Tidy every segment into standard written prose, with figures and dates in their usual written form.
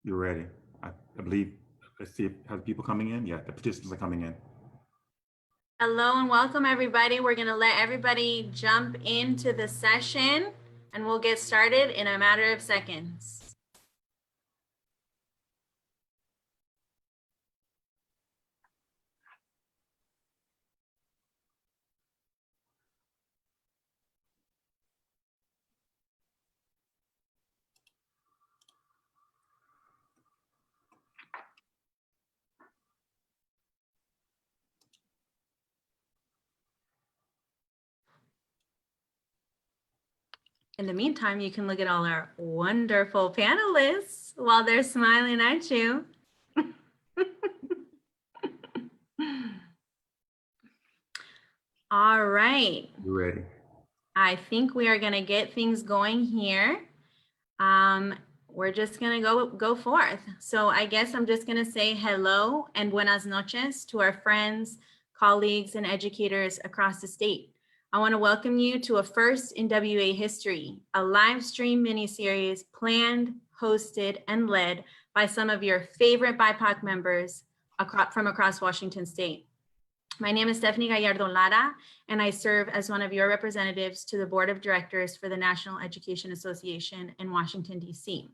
You're ready. I believe, let's see, have people coming in? Yeah, the participants are coming in. Hello and welcome everybody. We're gonna let everybody jump into the session and we'll get started in a matter of seconds. In the meantime, you can look at all our wonderful panelists while they're smiling at you. All right. You ready? I think we are going to get things going here. We're just going to go forth. So I guess I'm just going to say hello and buenas noches to our friends, colleagues, and educators across the state. I want to welcome you to a first in WA history, a live stream mini-series planned, hosted, and led by some of your favorite BIPOC members from across Washington state. My name is Stephanie Gallardo Lara, and I serve as one of your representatives to the Board of Directors for the National Education Association in Washington, D.C.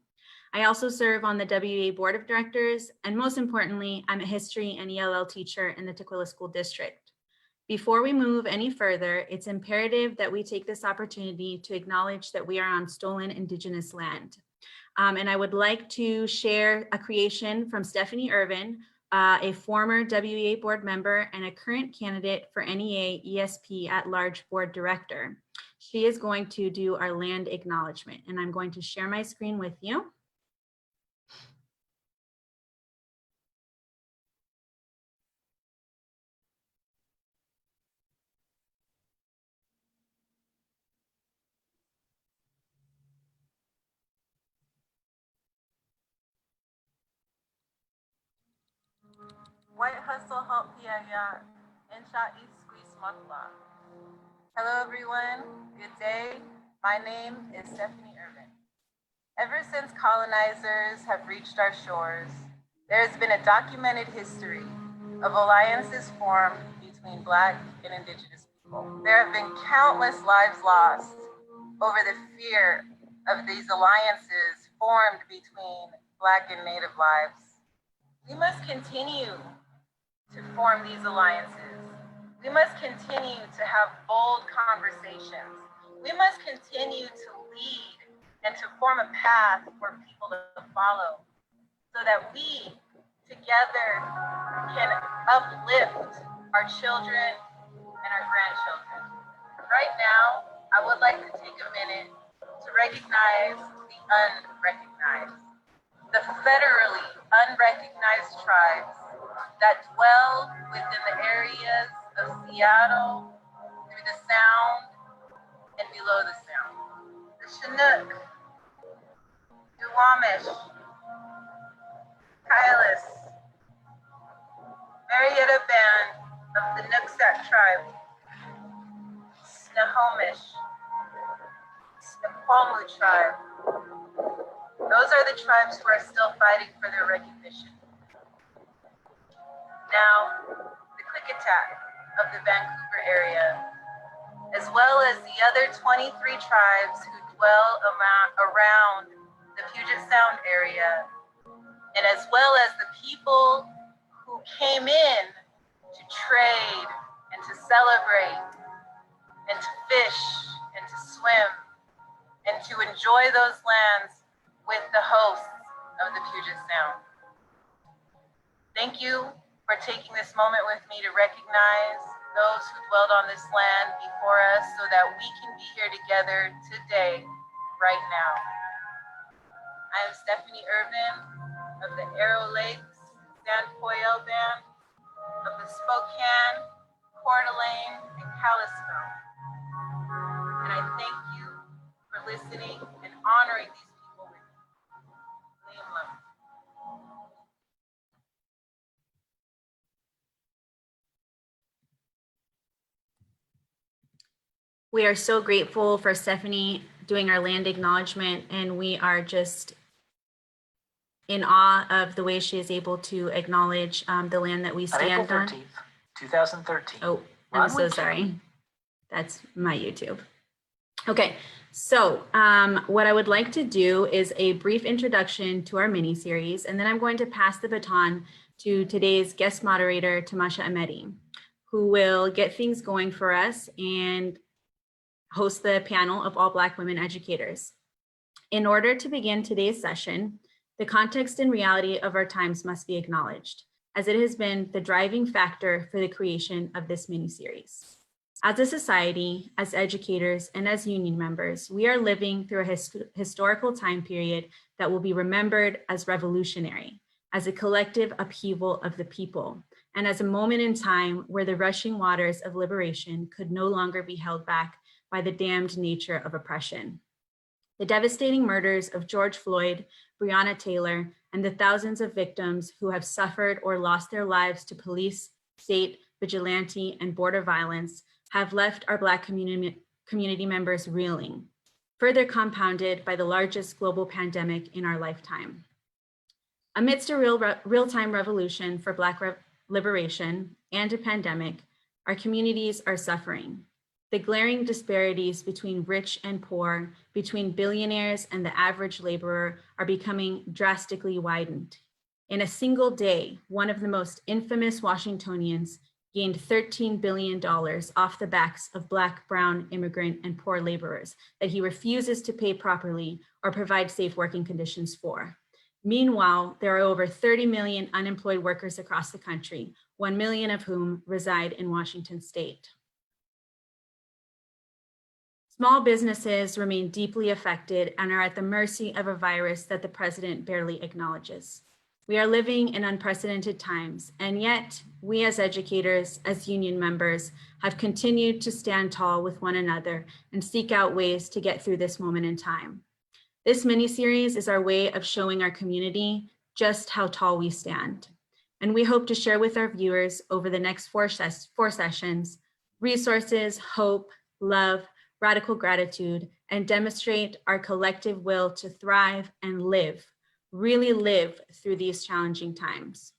I also serve on the WA Board of Directors, and most importantly, I'm a history and ELL teacher in the Tukwila School District. Before we move any further, it's imperative that we take this opportunity to acknowledge that we are on stolen Indigenous land. And I would like to share a creation from Stephanie Irvin, a former WEA board member and a current candidate for NEA ESP at large board director. She is going to do our land acknowledgement, and I'm going to share my screen with you. White hustle help piaya and shot east squeeze matla. Hello everyone, good day. My name is Stephanie Irvin. Ever since colonizers have reached our shores, there has been a documented history of alliances formed between Black and Indigenous people. There have been countless lives lost over the fear of these alliances formed between Black and Native lives. We must continue to form these alliances. We must continue to have bold conversations. We must continue to lead and to form a path for people to follow so that we together can uplift our children and our grandchildren. Right now, I would like to take a minute to recognize the unrecognized, the federally unrecognized tribes that dwell within the areas of Seattle, through the Sound, and below the Sound. The Chinook, Duwamish, Kailis, Marietta Band of the Nooksack tribe, Snohomish, Snoqualmie tribe. Those are the tribes who are still fighting for their recognition. Now, the Klickitat of the Vancouver area, as well as the other 23 tribes who dwell around the Puget Sound area, and as well as the people who came in to trade and to celebrate and to fish and to swim and to enjoy those lands with the hosts of the Puget Sound. Thank you for taking this moment with me to recognize those who dwelled on this land before us so that we can be here together today, right now. I am Stephanie Irvin of the Arrow Lakes San Poyel Band of the Spokane, Coeur d'Alene, and Kalispell. And I thank you for listening and honoring these people with me. Liam Lum. We are so grateful for Stephanie doing our land acknowledgement, and we are just in awe of the way she is able to acknowledge the land that we On April stand on. 13th, 2013. Oh, I'm so sorry. That's my YouTube. Okay, so what I would like to do is a brief introduction to our mini series, and then I'm going to pass the baton to today's guest moderator, Tamasha Emedi, who will get things going for us and host the panel of all Black women educators. In order to begin today's session, the context and reality of our times must be acknowledged, as it has been the driving factor for the creation of this mini series. As a society, as educators, and as union members, we are living through a historical time period that will be remembered as revolutionary, as a collective upheaval of the people, and as a moment in time where the rushing waters of liberation could no longer be held back by the damned nature of oppression. The devastating murders of George Floyd, Breonna Taylor, and the thousands of victims who have suffered or lost their lives to police, state, vigilante, and border violence have left our Black community members reeling, further compounded by the largest global pandemic in our lifetime. Amidst a real-time revolution for Black liberation and a pandemic, our communities are suffering. The glaring disparities between rich and poor, between billionaires and the average laborer are becoming drastically widened. In a single day, one of the most infamous Washingtonians gained $13 billion off the backs of Black, brown, immigrant, and poor laborers that he refuses to pay properly or provide safe working conditions for. Meanwhile, there are over 30 million unemployed workers across the country, 1 million of whom reside in Washington state. Small businesses remain deeply affected and are at the mercy of a virus that the president barely acknowledges. We are living in unprecedented times, and yet we as educators, as union members, have continued to stand tall with one another and seek out ways to get through this moment in time. This mini-series is our way of showing our community just how tall we stand. And we hope to share with our viewers over the next four sessions, resources, hope, love, radical gratitude, and demonstrate our collective will to thrive and live, really live through these challenging times.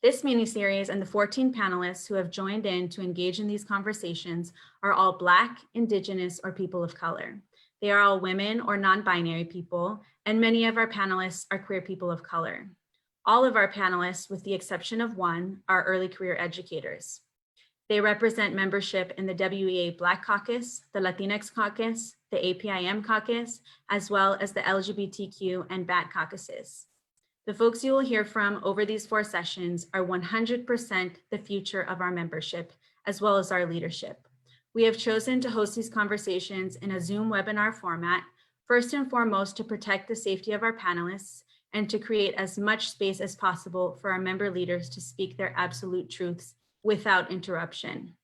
This mini-series and the 14 panelists who have joined in to engage in these conversations are all Black, Indigenous, or people of color. They are all women or non-binary people, and many of our panelists are queer people of color. All of our panelists, with the exception of one, are early career educators. They represent membership in the WEA Black Caucus, the Latinx Caucus, the APIM Caucus, as well as the LGBTQ and BAT caucuses. The folks you will hear from over these 4 sessions are 100% the future of our membership, as well as our leadership. We have chosen to host these conversations in a Zoom webinar format, first and foremost to protect the safety of our panelists and to create as much space as possible for our member leaders to speak their absolute truths without interruption.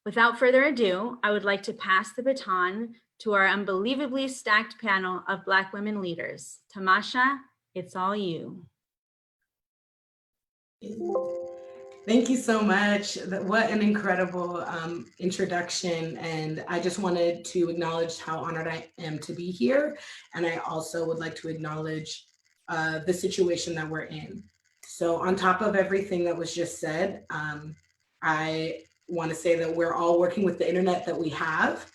Without further ado, I would like to pass the baton to our unbelievably stacked panel of Black women leaders. Tamasha, it's all you. Thank you so much. What an incredible introduction. And I just wanted to acknowledge how honored I am to be here. And I also would like to acknowledge the situation that we're in. So on top of everything that was just said, I want to say that we're all working with the internet that we have.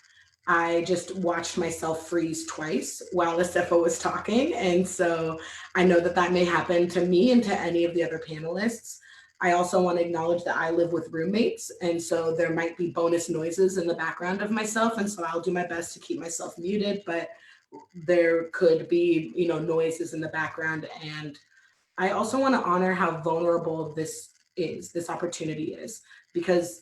I just watched myself freeze twice while Asefa was talking. And so I know that that may happen to me and to any of the other panelists. I also want to acknowledge that I live with roommates. And so there might be bonus noises in the background of myself. And so I'll do my best to keep myself muted, but there could be, noises in the background. And I also want to honor how vulnerable this opportunity is, because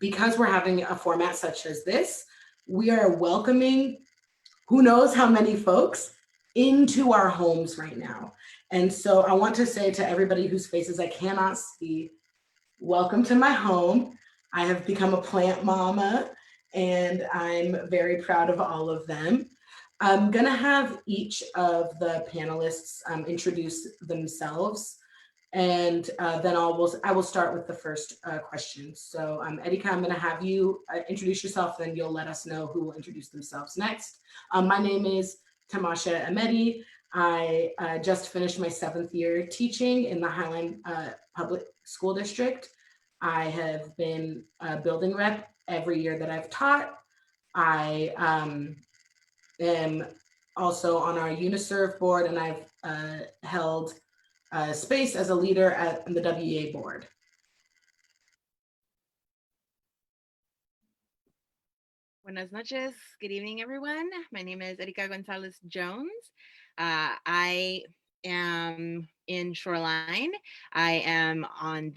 we're having a format such as this, we are welcoming who knows how many folks into our homes right now. And so I want to say to everybody whose faces I cannot see, welcome to my home. I have become a plant mama and I'm very proud of all of them. I'm gonna have each of the panelists introduce themselves, and then I will start with the first question. So Edika, I'm gonna have you introduce yourself, then you'll let us know who will introduce themselves next. My name is Tamasha Emedi. I just finished my 7th year teaching in the Highline Public School District. I have been a building rep every year that I've taught. I am also on our UniServe board, and I've held space as a leader at the WEA board. Buenas noches. Good evening, everyone. My name is Erika Gonzalez Jones. I am in Shoreline. I am on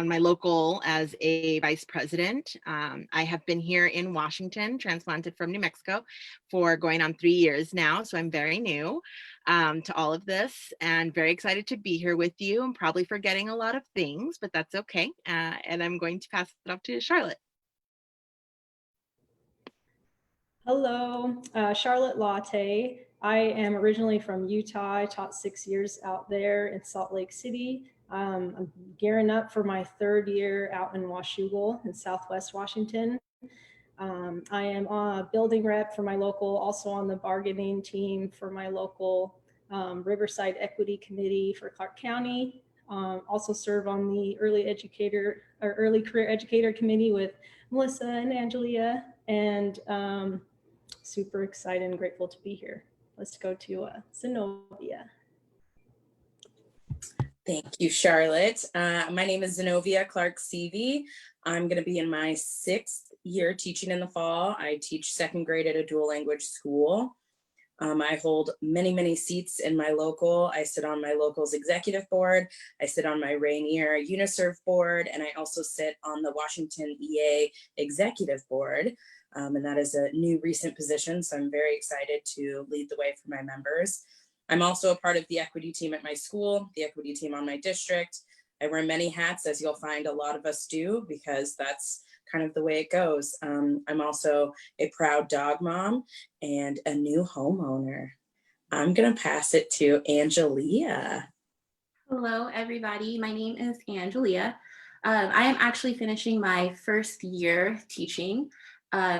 my local as a vice president. I have been here in Washington, transplanted from New Mexico, for going on 3 years now. So I'm very new to all of this and very excited to be here with you. I'm probably forgetting a lot of things, but that's okay. And I'm going to pass it off to Charlotte. Hello, Charlotte Lartey. I am originally from Utah. I taught 6 years out there in Salt Lake City. I'm gearing up for my 3rd year out in Washougal in Southwest Washington. I am a building rep for my local, also on the bargaining team for my local Riverside Equity Committee for Clark County. Also serve on the Early Career Educator Committee with Melissa and Angelia, and super excited and grateful to be here. Let's go to Zanovia. Thank you, Charlotte. My name is Zanovia Clark-Seavey. I'm going to be in my 6th year teaching in the fall. I teach 2nd grade at a dual language school. I hold many seats in my local. I sit on my local's executive board. I sit on my Rainier UniServe board, and I also sit on the Washington EA executive board. And that is a new recent position, so I'm very excited to lead the way for my members. I'm also a part of the equity team at my school, the equity team on my district. I wear many hats, as you'll find a lot of us do, because that's kind of the way it goes. I'm also a proud dog mom and a new homeowner. I'm gonna pass it to Angelia. Hello, everybody. My name is Angelia. I am actually finishing my 1st year teaching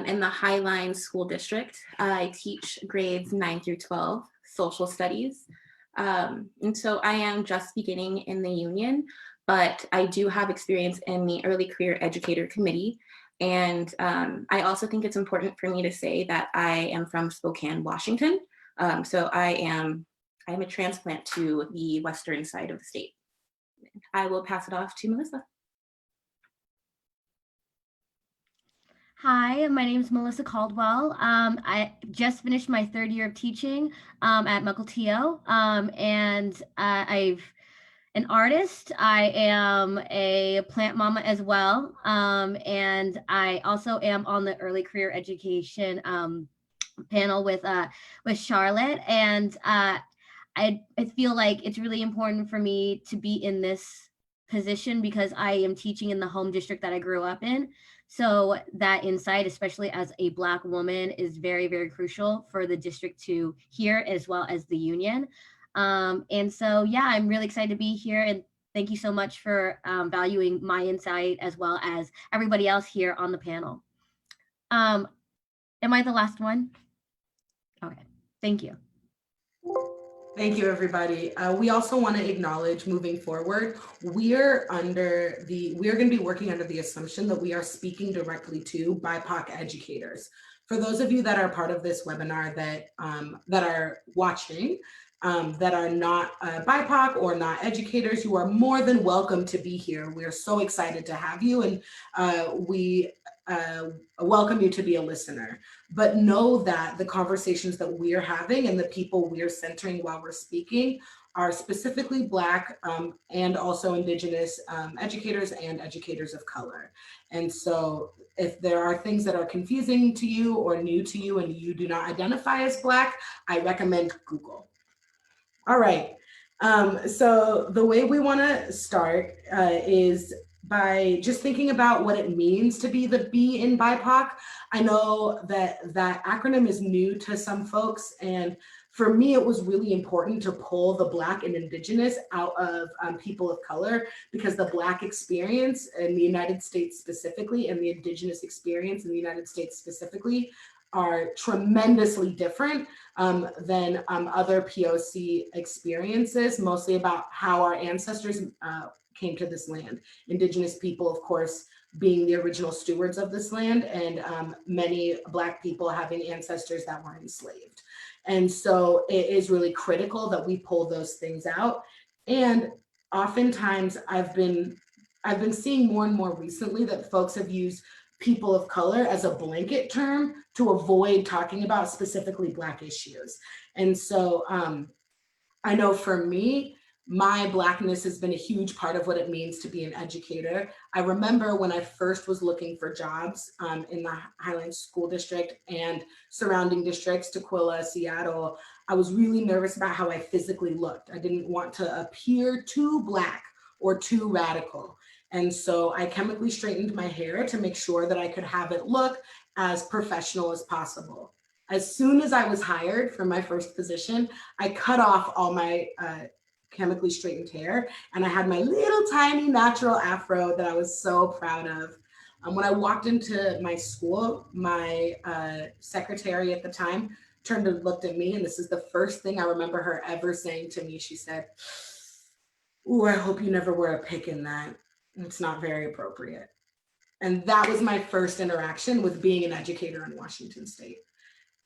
in the Highline School District. I teach grades 9 through 12, social studies. And so I am just beginning in the union, but I do have experience in the Early Career Educator Committee. And I also think it's important for me to say that I am from Spokane, Washington. So I'm a transplant to the western side of the state. I will pass it off to Melissa. Hi, my name is Melissa Caldwell. I just finished my 3rd year of teaching at Mukilteo, and I've an artist. I am a plant mama as well, and I also am on the early career education panel with Charlotte, and I feel like it's really important for me to be in this position because I am teaching in the home district that I grew up in. So that insight, especially as a Black woman, is very, very crucial for the district to hear as well as the union. And so, yeah, I'm really excited to be here. And thank you so much for valuing my insight as well as everybody else here on the panel. Am I the last one? Okay, thank you. Thank you, everybody. We also want to acknowledge moving forward, we're going to be working under the assumption that we are speaking directly to BIPOC educators. For those of you that are part of this webinar that are watching, that are not BIPOC or not educators, you are more than welcome to be here. We are so excited to have you, and we welcome you to be a listener. But know that the conversations that we are having and the people we are centering while we're speaking are specifically Black and also Indigenous educators and educators of color. And so if there are things that are confusing to you or new to you and you do not identify as Black, I recommend Google. All right, so the way we want to start is by just thinking about what it means to be the B in BIPOC. I know that that acronym is new to some folks, and for me, it was really important to pull the Black and Indigenous out of people of color, because the Black experience in the United States specifically and the Indigenous experience in the United States specifically are tremendously different than other POC experiences, mostly about how our ancestors came to this land. Indigenous people, of course, being the original stewards of this land, and many Black people having ancestors that were enslaved. And so it is really critical that we pull those things out. And oftentimes I've been seeing more and more recently that folks have used people of color as a blanket term to avoid talking about specifically Black issues. And so I know for me, my Blackness has been a huge part of what it means to be an educator. I remember when I first was looking for jobs in the Highlands School District and surrounding districts, Tukwila, Seattle, I was really nervous about how I physically looked. I didn't want to appear too Black or too radical. And so I chemically straightened my hair to make sure that I could have it look as professional as possible. As soon as I was hired for my first position, I cut off all my chemically straightened hair, and I had my little tiny natural afro that I was so proud of. When I walked into my school, my secretary at the time turned and looked at me, and this is the first thing I remember her ever saying to me. She said, "Ooh, I hope you never wear a pick in that. It's not very appropriate." And that was my first interaction with being an educator in Washington State.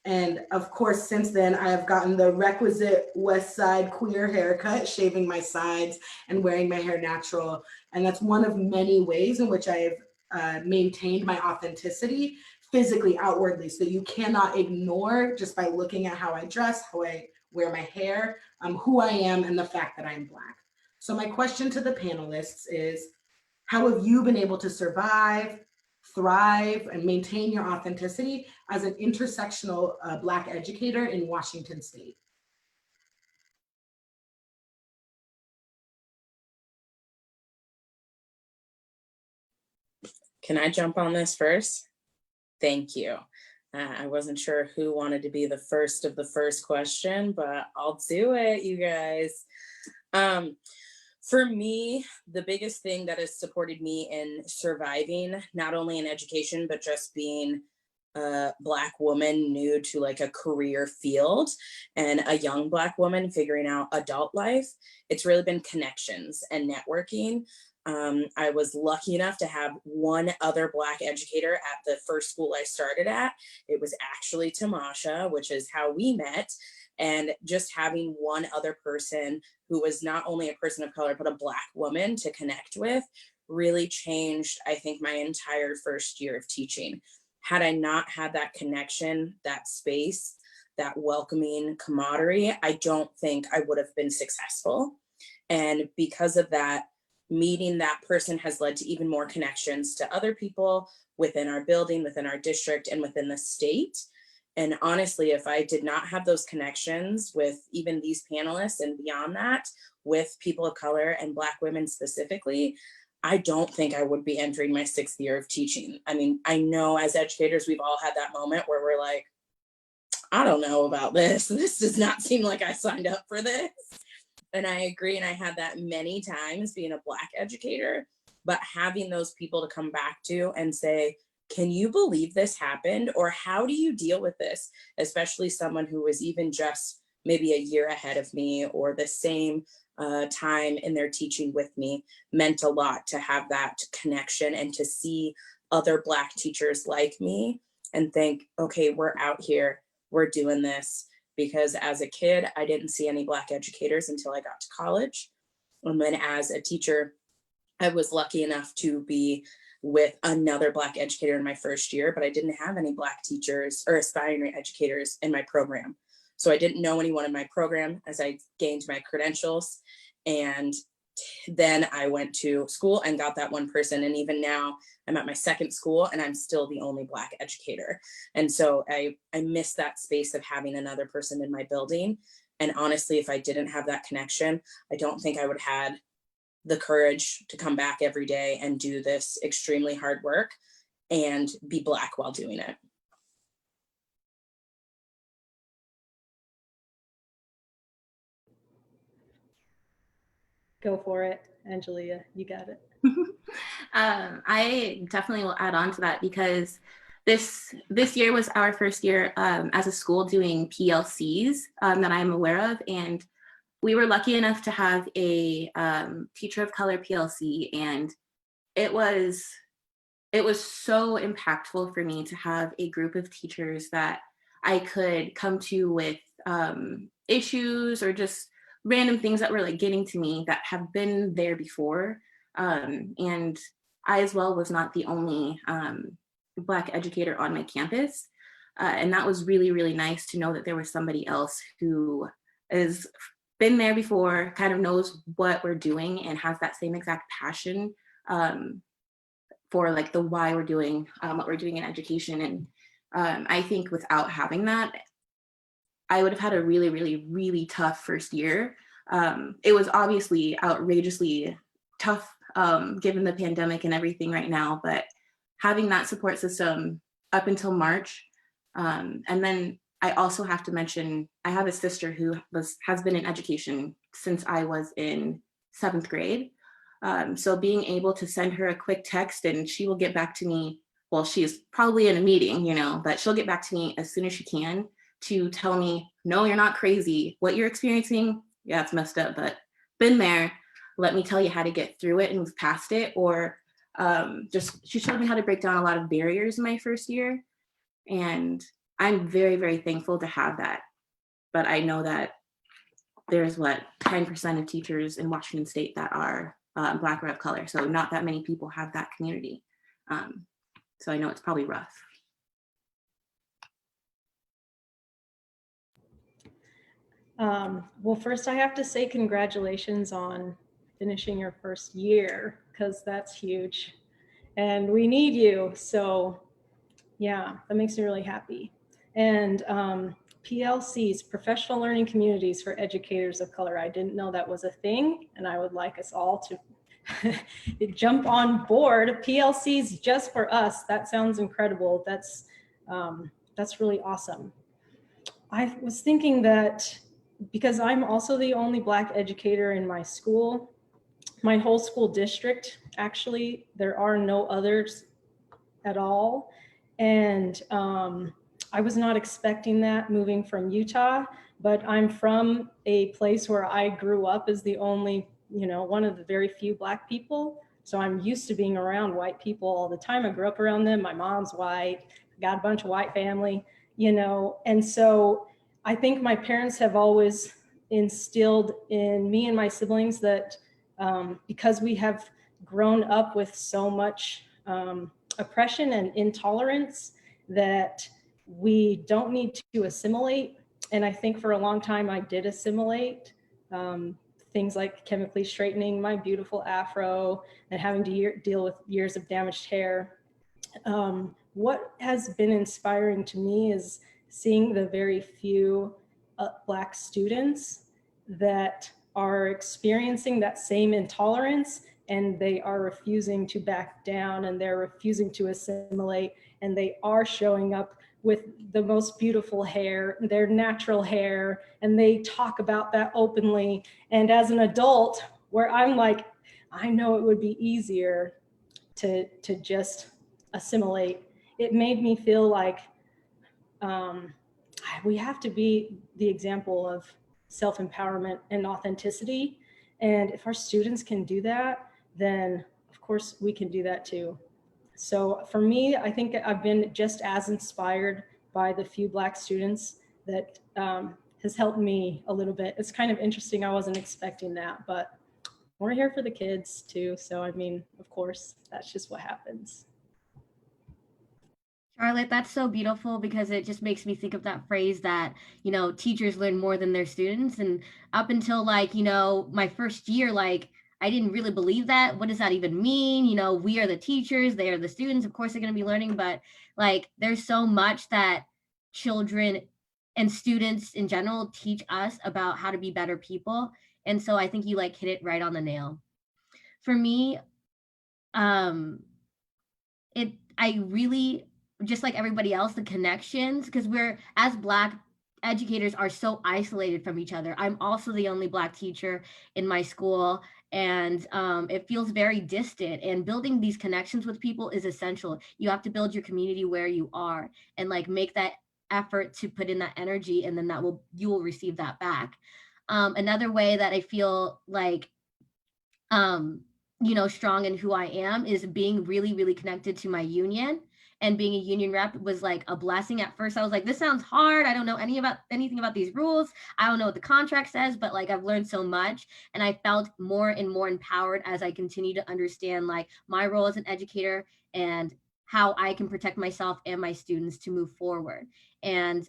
And of course, since then, I have gotten the requisite West Side queer haircut, shaving my sides and wearing my hair natural. And that's one of many ways in which I have maintained my authenticity physically, outwardly. So you cannot ignore, just by looking at how I dress, how I wear my hair, who I am, and the fact that I'm Black. So my question to the panelists is, how have you been able to survive, thrive, and maintain your authenticity as an intersectional Black educator in Washington State? Can I jump on this first? Thank you. I wasn't sure who wanted to be the first of the first question, but I'll do it, you guys. For me, the biggest thing that has supported me in surviving, not only in education, but just being a Black woman new to like a career field and a young Black woman figuring out adult life, it's really been connections and networking. I was lucky enough to have one other Black educator at the first school I started at. It was actually Tamasha, which is how we met. And just having one other person who was not only a person of color, but a Black woman to connect with really changed, I think, my entire first year of teaching. Had I not had that connection, that space, that welcoming camaraderie, I don't think I would have been successful. And because of that, meeting that person has led to even more connections to other people within our building, within our district, and within the state. And honestly, if I did not have those connections with even these panelists and beyond that, with people of color and Black women specifically, I don't think I would be entering my 6th year of teaching. I mean, I know as educators, we've all had that moment where we're like, I don't know about this. This does not seem like I signed up for this. And I agree. And I had that many times being a Black educator, but having those people to come back to and say, can you believe this happened? Or how do you deal with this? Especially someone who was even just maybe a year ahead of me or the same time in their teaching with me, meant a lot to have that connection and to see other Black teachers like me and think, okay, we're out here, we're doing this. Because as a kid, I didn't see any Black educators until I got to college. And then as a teacher, I was lucky enough to be with another Black educator in my first year, but I didn't have any Black teachers or aspiring educators in my program. So I didn't know anyone in my program as I gained my credentials. And then I went to school and got that one person. And even now I'm at my 2nd school and I'm still the only Black educator. And so I miss that space of having another person in my building. And honestly, if I didn't have that connection, I don't think I would have had the courage to come back every day and do this extremely hard work and be Black while doing it. Go for it, Angelia, you got it. I definitely will add on to that because this year was our first year as a school doing PLCs that I'm aware of, and we were lucky enough to have a teacher of color PLC, and it was so impactful for me to have a group of teachers that I could come to with issues or just random things that were like getting to me that have been there before. And I as well was not the only Black educator on my campus. And that was really, really nice to know that there was somebody else who has been there before, kind of knows what we're doing and has that same exact passion for like the why we're doing what we're doing in education. And I think without having that, I would have had a really, really, really tough first year. It was obviously outrageously tough given the pandemic and everything right now, but having that support system up until March. And then I also have to mention, I have a sister who has been in education since I was in 7th grade. So being able to send her a quick text and she will get back to me, well, she is probably in a meeting, you know, but she'll get back to me as soon as she can to tell me, no, you're not crazy. What you're experiencing, yeah, it's messed up, but been there. Let me tell you how to get through it and move past it. Or just, she showed me how to break down a lot of barriers in my first year. And I'm very, very thankful to have that. But I know that there's 10% of teachers in Washington State that are Black or of color. So not that many people have that community. So I know it's probably rough. Well, first I have to say congratulations on finishing your first year, because that's huge and we need you. So yeah, that makes me really happy. And PLCs, professional learning communities for educators of color. I didn't know that was a thing, and I would like us all to jump on board. PLCs just for us. That sounds incredible. That's really awesome. I was thinking that because I'm also the only Black educator in my school, my whole school district, actually, there are no others at all. And I was not expecting that moving from Utah, but I'm from a place where I grew up as the only, one of the very few Black people. So I'm used to being around white people all the time. I grew up around them. My mom's white, got a bunch of white family, and so I think my parents have always instilled in me and my siblings that because we have grown up with so much oppression and intolerance, that we don't need to assimilate. And I think for a long time I did assimilate, things like chemically straightening my beautiful afro and having to deal with years of damaged hair. What has been inspiring to me is seeing the very few Black students that are experiencing that same intolerance, and they are refusing to back down, and they're refusing to assimilate, and they are showing up with the most beautiful hair, their natural hair, and they talk about that openly. And as an adult, where I'm like, I know it would be easier to just assimilate, it made me feel like we have to be the example of self-empowerment and authenticity. And if our students can do that, then of course we can do that too. So for me, I think I've been just as inspired by the few Black students that has helped me a little bit. It's kind of interesting. I wasn't expecting that, but we're here for the kids too. So, I mean, of course, that's just what happens. Charlotte, that's so beautiful, because it just makes me think of that phrase that, teachers learn more than their students. And up until my first year, I didn't really believe that. What does that even mean? We are the teachers, they are the students. Of course, they're going to be learning, but there's so much that children and students in general teach us about how to be better people. And so I think you hit it right on the nail. For me, I really, just like everybody else, the connections, because we're, as Black educators are so isolated from each other. I'm also the only Black teacher in my school, and it feels very distant, and building these connections with people is essential. You have to build your community where you are and like make that effort to put in that energy, and then you will receive that back. Another way that I feel like strong in who I am is being really, really connected to my union, and being a union rep was like a blessing. At first I was like, this sounds hard. I don't know anything about these rules. I don't know what the contract says, but like I've learned so much, and I felt more and more empowered as I continue to understand like my role as an educator and how I can protect myself and my students to move forward. And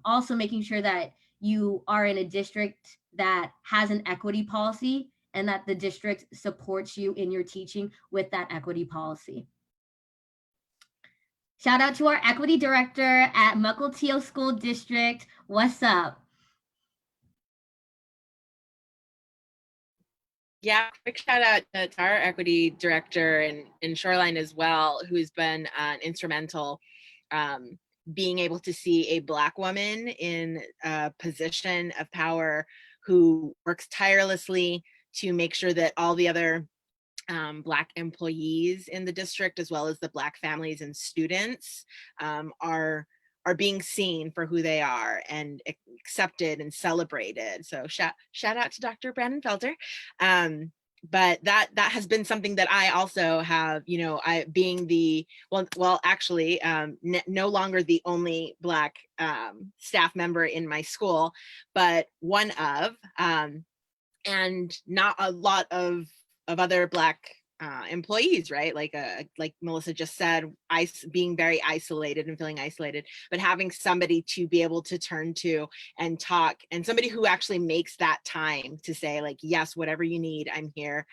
also making sure that you are in a district that has an equity policy, and that the district supports you in your teaching with that equity policy. Shout out to our equity director at Mukilteo School District. What's up? Yeah, quick shout out to our equity director in Shoreline as well, who's been instrumental being able to see a Black woman in a position of power who works tirelessly to make sure that all the other Black employees in the district, as well as the Black families and students, are being seen for who they are and accepted and celebrated. So shout out to Dr. Brandon Felter. But that has been something that I also have, I being the, actually no longer the only Black staff member in my school, but one of, and not a lot of other Black employees, right? Like Melissa just said, being very isolated and feeling isolated, but having somebody to be able to turn to and talk, and somebody who actually makes that time to say like, yes, whatever you need, I'm here.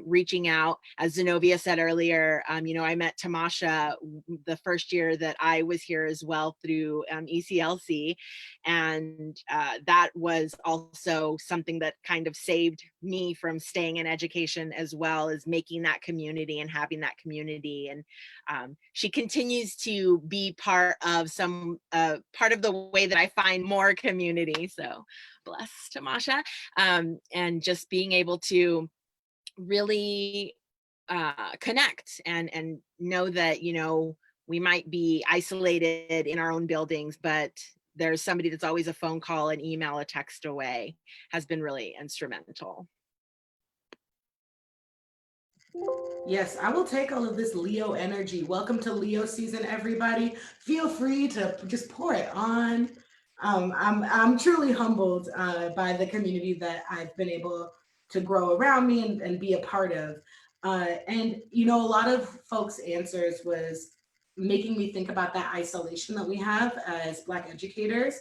Reaching out, as Zanovia said earlier, I met Tamasha the first year that I was here as well through ECLC. And that was also something that kind of saved me from staying in education, as well as making that community and having that community. And she continues to be part of the way that I find more community. So bless Tamasha. And just being able to really connect and know that, we might be isolated in our own buildings, but there's somebody that's always a phone call, an email, a text away, has been really instrumental. Yes, I will take all of this Leo energy. Welcome to Leo season, everybody. Feel free to just pour it on. I'm truly humbled by the community that I've been able to grow around me and be a part of. And a lot of folks' answers was making me think about that isolation that we have as Black educators,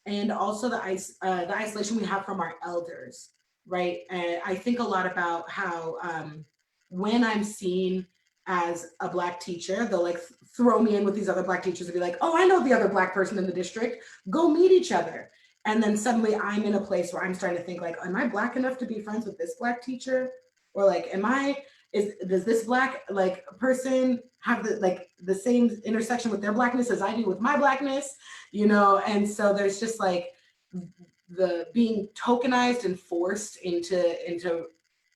and also the isolation we have from our elders, right? And I think a lot about how when I'm seen as a Black teacher, they'll like throw me in with these other Black teachers and be like, oh, I know the other Black person in the district, go meet each other. And then suddenly I'm in a place where I'm starting to think like, am I Black enough to be friends with this Black teacher? Or like, does this Black like person have the same intersection with their Blackness as I do with my Blackness, And so there's just like the being tokenized and forced into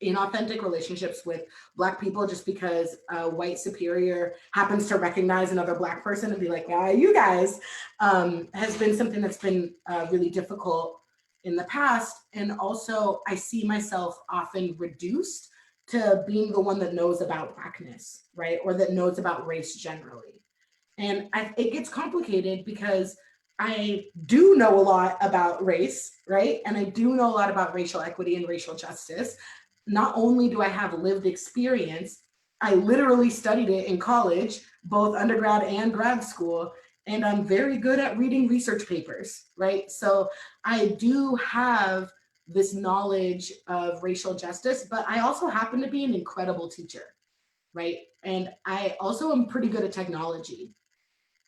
inauthentic relationships with Black people just because a white superior happens to recognize another Black person and be like, you guys, has been something that's been really difficult in the past. And also I see myself often reduced to being the one that knows about Blackness, right? Or that knows about race generally. And it gets complicated because I do know a lot about race, right? And I do know a lot about racial equity and racial justice. Not only do I have lived experience, I literally studied it in college, both undergrad and grad school, and I'm very good at reading research papers, right? So I do have this knowledge of racial justice, but I also happen to be an incredible teacher, right? And I also am pretty good at technology.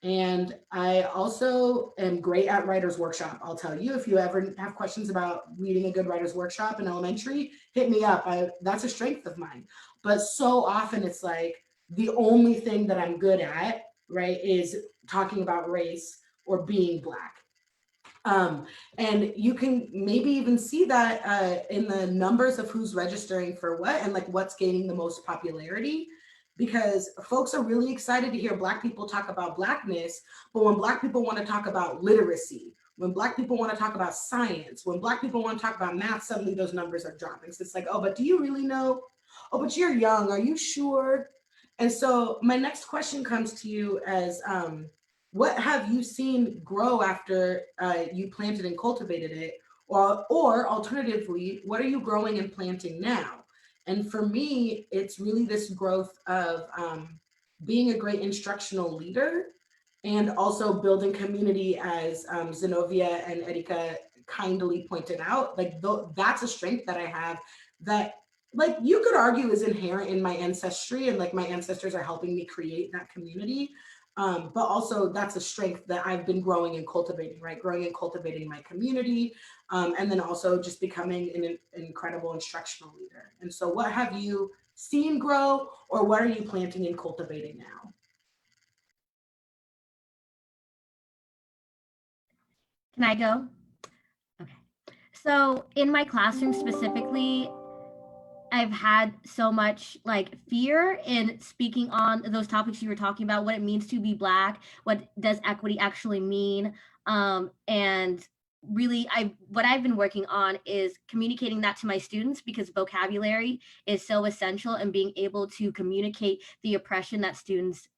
And I also am great at writer's workshop. I'll tell you, if you ever have questions about leading a good writer's workshop in elementary, hit me up. That's a strength of mine. But so often it's like the only thing that I'm good at, right, is talking about race or being Black. And you can maybe even see that in the numbers of who's registering for what and like what's gaining the most popularity, because folks are really excited to hear Black people talk about Blackness, but when Black people want to talk about literacy, when Black people want to talk about science, when Black people want to talk about math, suddenly those numbers are dropping. So it's like, oh, but do you really know? Oh, but you're young, are you sure? And so my next question comes to you as, what have you seen grow after you planted and cultivated it? Or alternatively, what are you growing and planting now? And for me, it's really this growth of being a great instructional leader and also building community, as Zanovia and Erika kindly pointed out. Like that's a strength that I have that, like, you could argue is inherent in my ancestry, and like my ancestors are helping me create that community. But also that's a strength that I've been growing and cultivating, right? Growing and cultivating my community, and then also just becoming an incredible instructional leader. And so what have you seen grow, or what are you planting and cultivating now? Can I go? Okay. So in my classroom specifically, I've had so much like fear in speaking on those topics you were talking about, what it means to be Black, what does equity actually mean, and really what I've been working on is communicating that to my students, because vocabulary is so essential in being able to communicate the oppression that students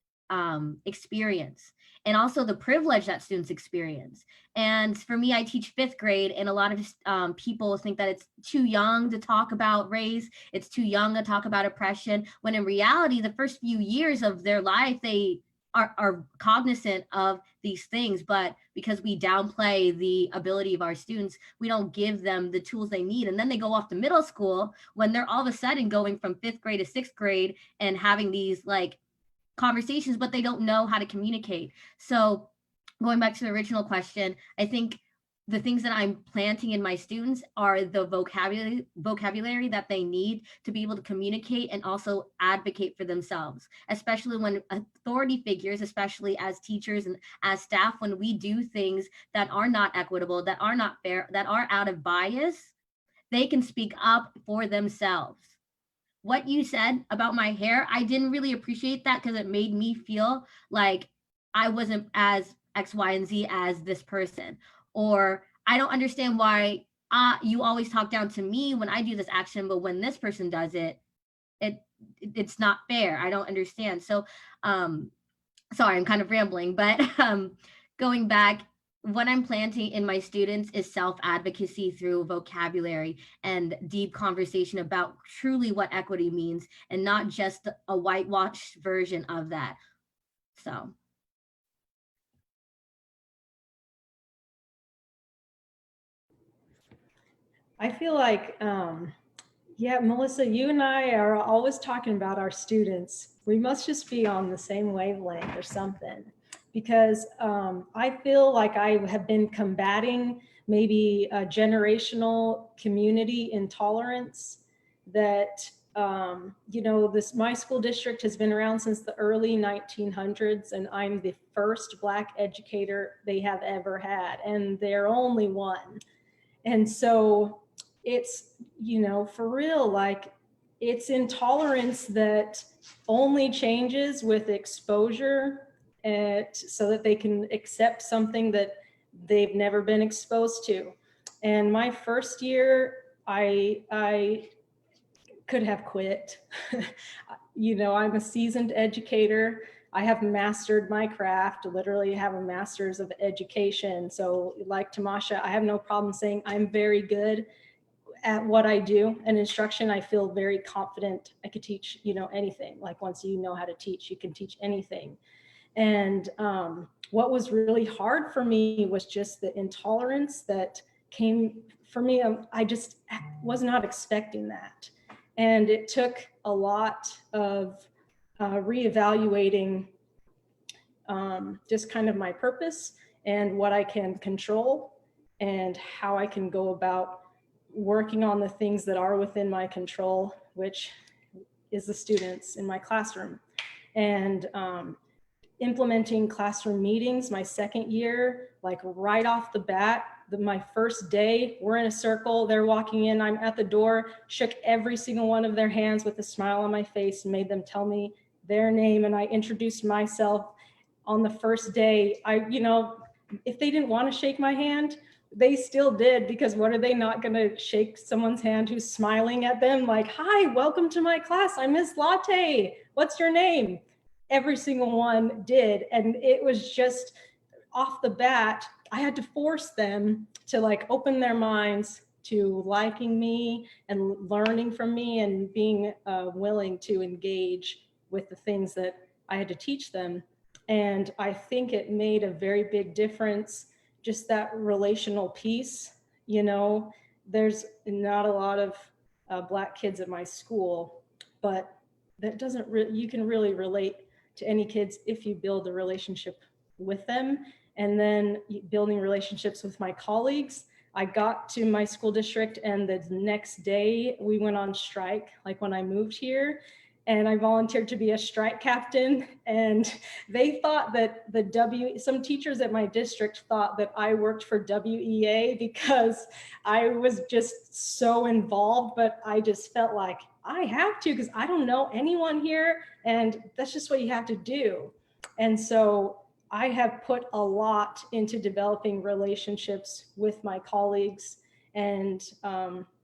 experience, and also the privilege that students experience. And for me, I teach 5th grade, and a lot of people think that it's too young to talk about race, it's too young to talk about oppression, when in reality, the first few years of their life, they are cognizant of these things, but because we downplay the ability of our students, we don't give them the tools they need. And then they go off to middle school when they're all of a sudden going from 5th grade to 6th grade and having these like conversations, but they don't know how to communicate. So going back to the original question, I think the things that I'm planting in my students are the vocabulary that they need to be able to communicate and also advocate for themselves, especially when authority figures, especially as teachers and as staff, when we do things that are not equitable, that are not fair, that are out of bias, they can speak up for themselves. What you said about my hair, I didn't really appreciate that because it made me feel like I wasn't as X, Y, and Z as this person. Or I don't understand why you always talk down to me when I do this action, but when this person does it, it's not fair. I don't understand. So sorry, I'm kind of rambling, but going back, what I'm planting in my students is self-advocacy through vocabulary and deep conversation about truly what equity means, and not just a whitewashed version of that. So. I feel like, yeah, Melissa, you and I are always talking about our students. We must just be on the same wavelength or something, because I feel like I have been combating maybe a generational community intolerance that, you know, my school district has been around since the early 1900s, and I'm the first Black educator they have ever had, and they're only one. And so it's, you know, for real, like it's intolerance that only changes with exposure, so that they can accept something that they've never been exposed to. And my first year, I could have quit. You know, I'm a seasoned educator. I have mastered my craft, literally have a master's of education. So like Tamasha, I have no problem saying I'm very good at what I do. And instruction, I feel very confident I could teach, you know, anything. Like once you know how to teach, you can teach anything. And what was really hard for me was just the intolerance that came for me. I just was not expecting that. And it took a lot of reevaluating just kind of my purpose and what I can control and how I can go about working on the things that are within my control, which is the students in my classroom. And implementing classroom meetings my second year, like right off the bat, my first day, we're in a circle, they're walking in, I'm at the door, shook every single one of their hands with a smile on my face and made them tell me their name. And I introduced myself on the first day. If they didn't want to shake my hand, they still did, because what are they not going to shake someone's hand who's smiling at them like, hi, welcome to my class, I'm Miss Lartey, what's your name? Every single one did. And it was just off the bat, I had to force them to like open their minds to liking me and learning from me and being willing to engage with the things that I had to teach them. And I think it made a very big difference, just that relational piece. There's not a lot of Black kids at my school, but that you can really relate to any kids if you build a relationship with them. And then building relationships with my colleagues. I got to my school district and the next day we went on strike, like when I moved here, and I volunteered to be a strike captain. And they thought that some teachers at my district thought that I worked for WEA because I was just so involved, but I just felt like I have to, because I don't know anyone here, and that's just what you have to do. And so I have put a lot into developing relationships with my colleagues and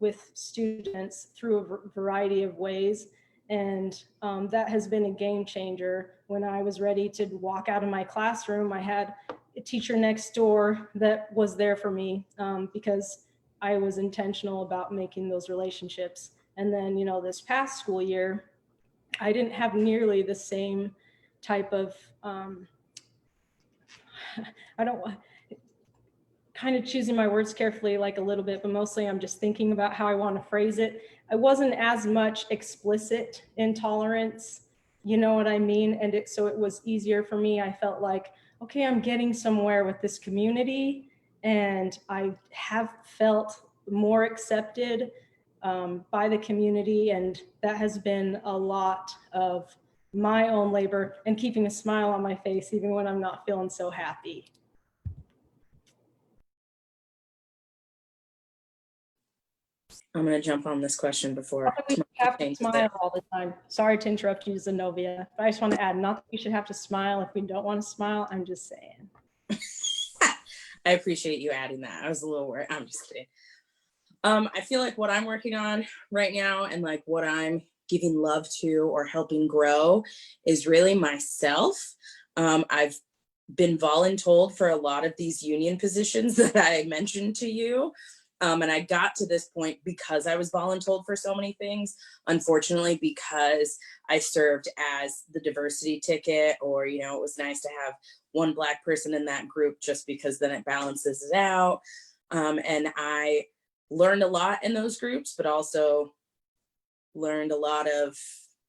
with students through a variety of ways. And that has been a game changer. When I was ready to walk out of my classroom, I had a teacher next door that was there for me because I was intentional about making those relationships. And then, this past school year, I didn't have nearly the same type of kind of choosing my words carefully, like a little bit, but mostly I'm just thinking about how I want to phrase it. I wasn't as much explicit intolerance, you know what I mean? And so it was easier for me. I felt like, okay, I'm getting somewhere with this community, and I have felt more accepted by the community. And that has been a lot of my own labor and keeping a smile on my face, even when I'm not feeling so happy. I'm going to jump on this question before. We have to smile all the time. Sorry to interrupt you, Zanovia, but I just want to add, not that we should have to smile if we don't want to smile. I'm just saying. I appreciate you adding that. I was a little worried. I'm just kidding. I feel like what I'm working on right now and like what I'm giving love to or helping grow is really myself. I've been voluntold for a lot of these union positions that I mentioned to you. And I got to this point because I was voluntold for so many things, unfortunately, because I served as the diversity ticket, or, it was nice to have one Black person in that group just because then it balances it out. And I learned a lot in those groups, but also learned a lot of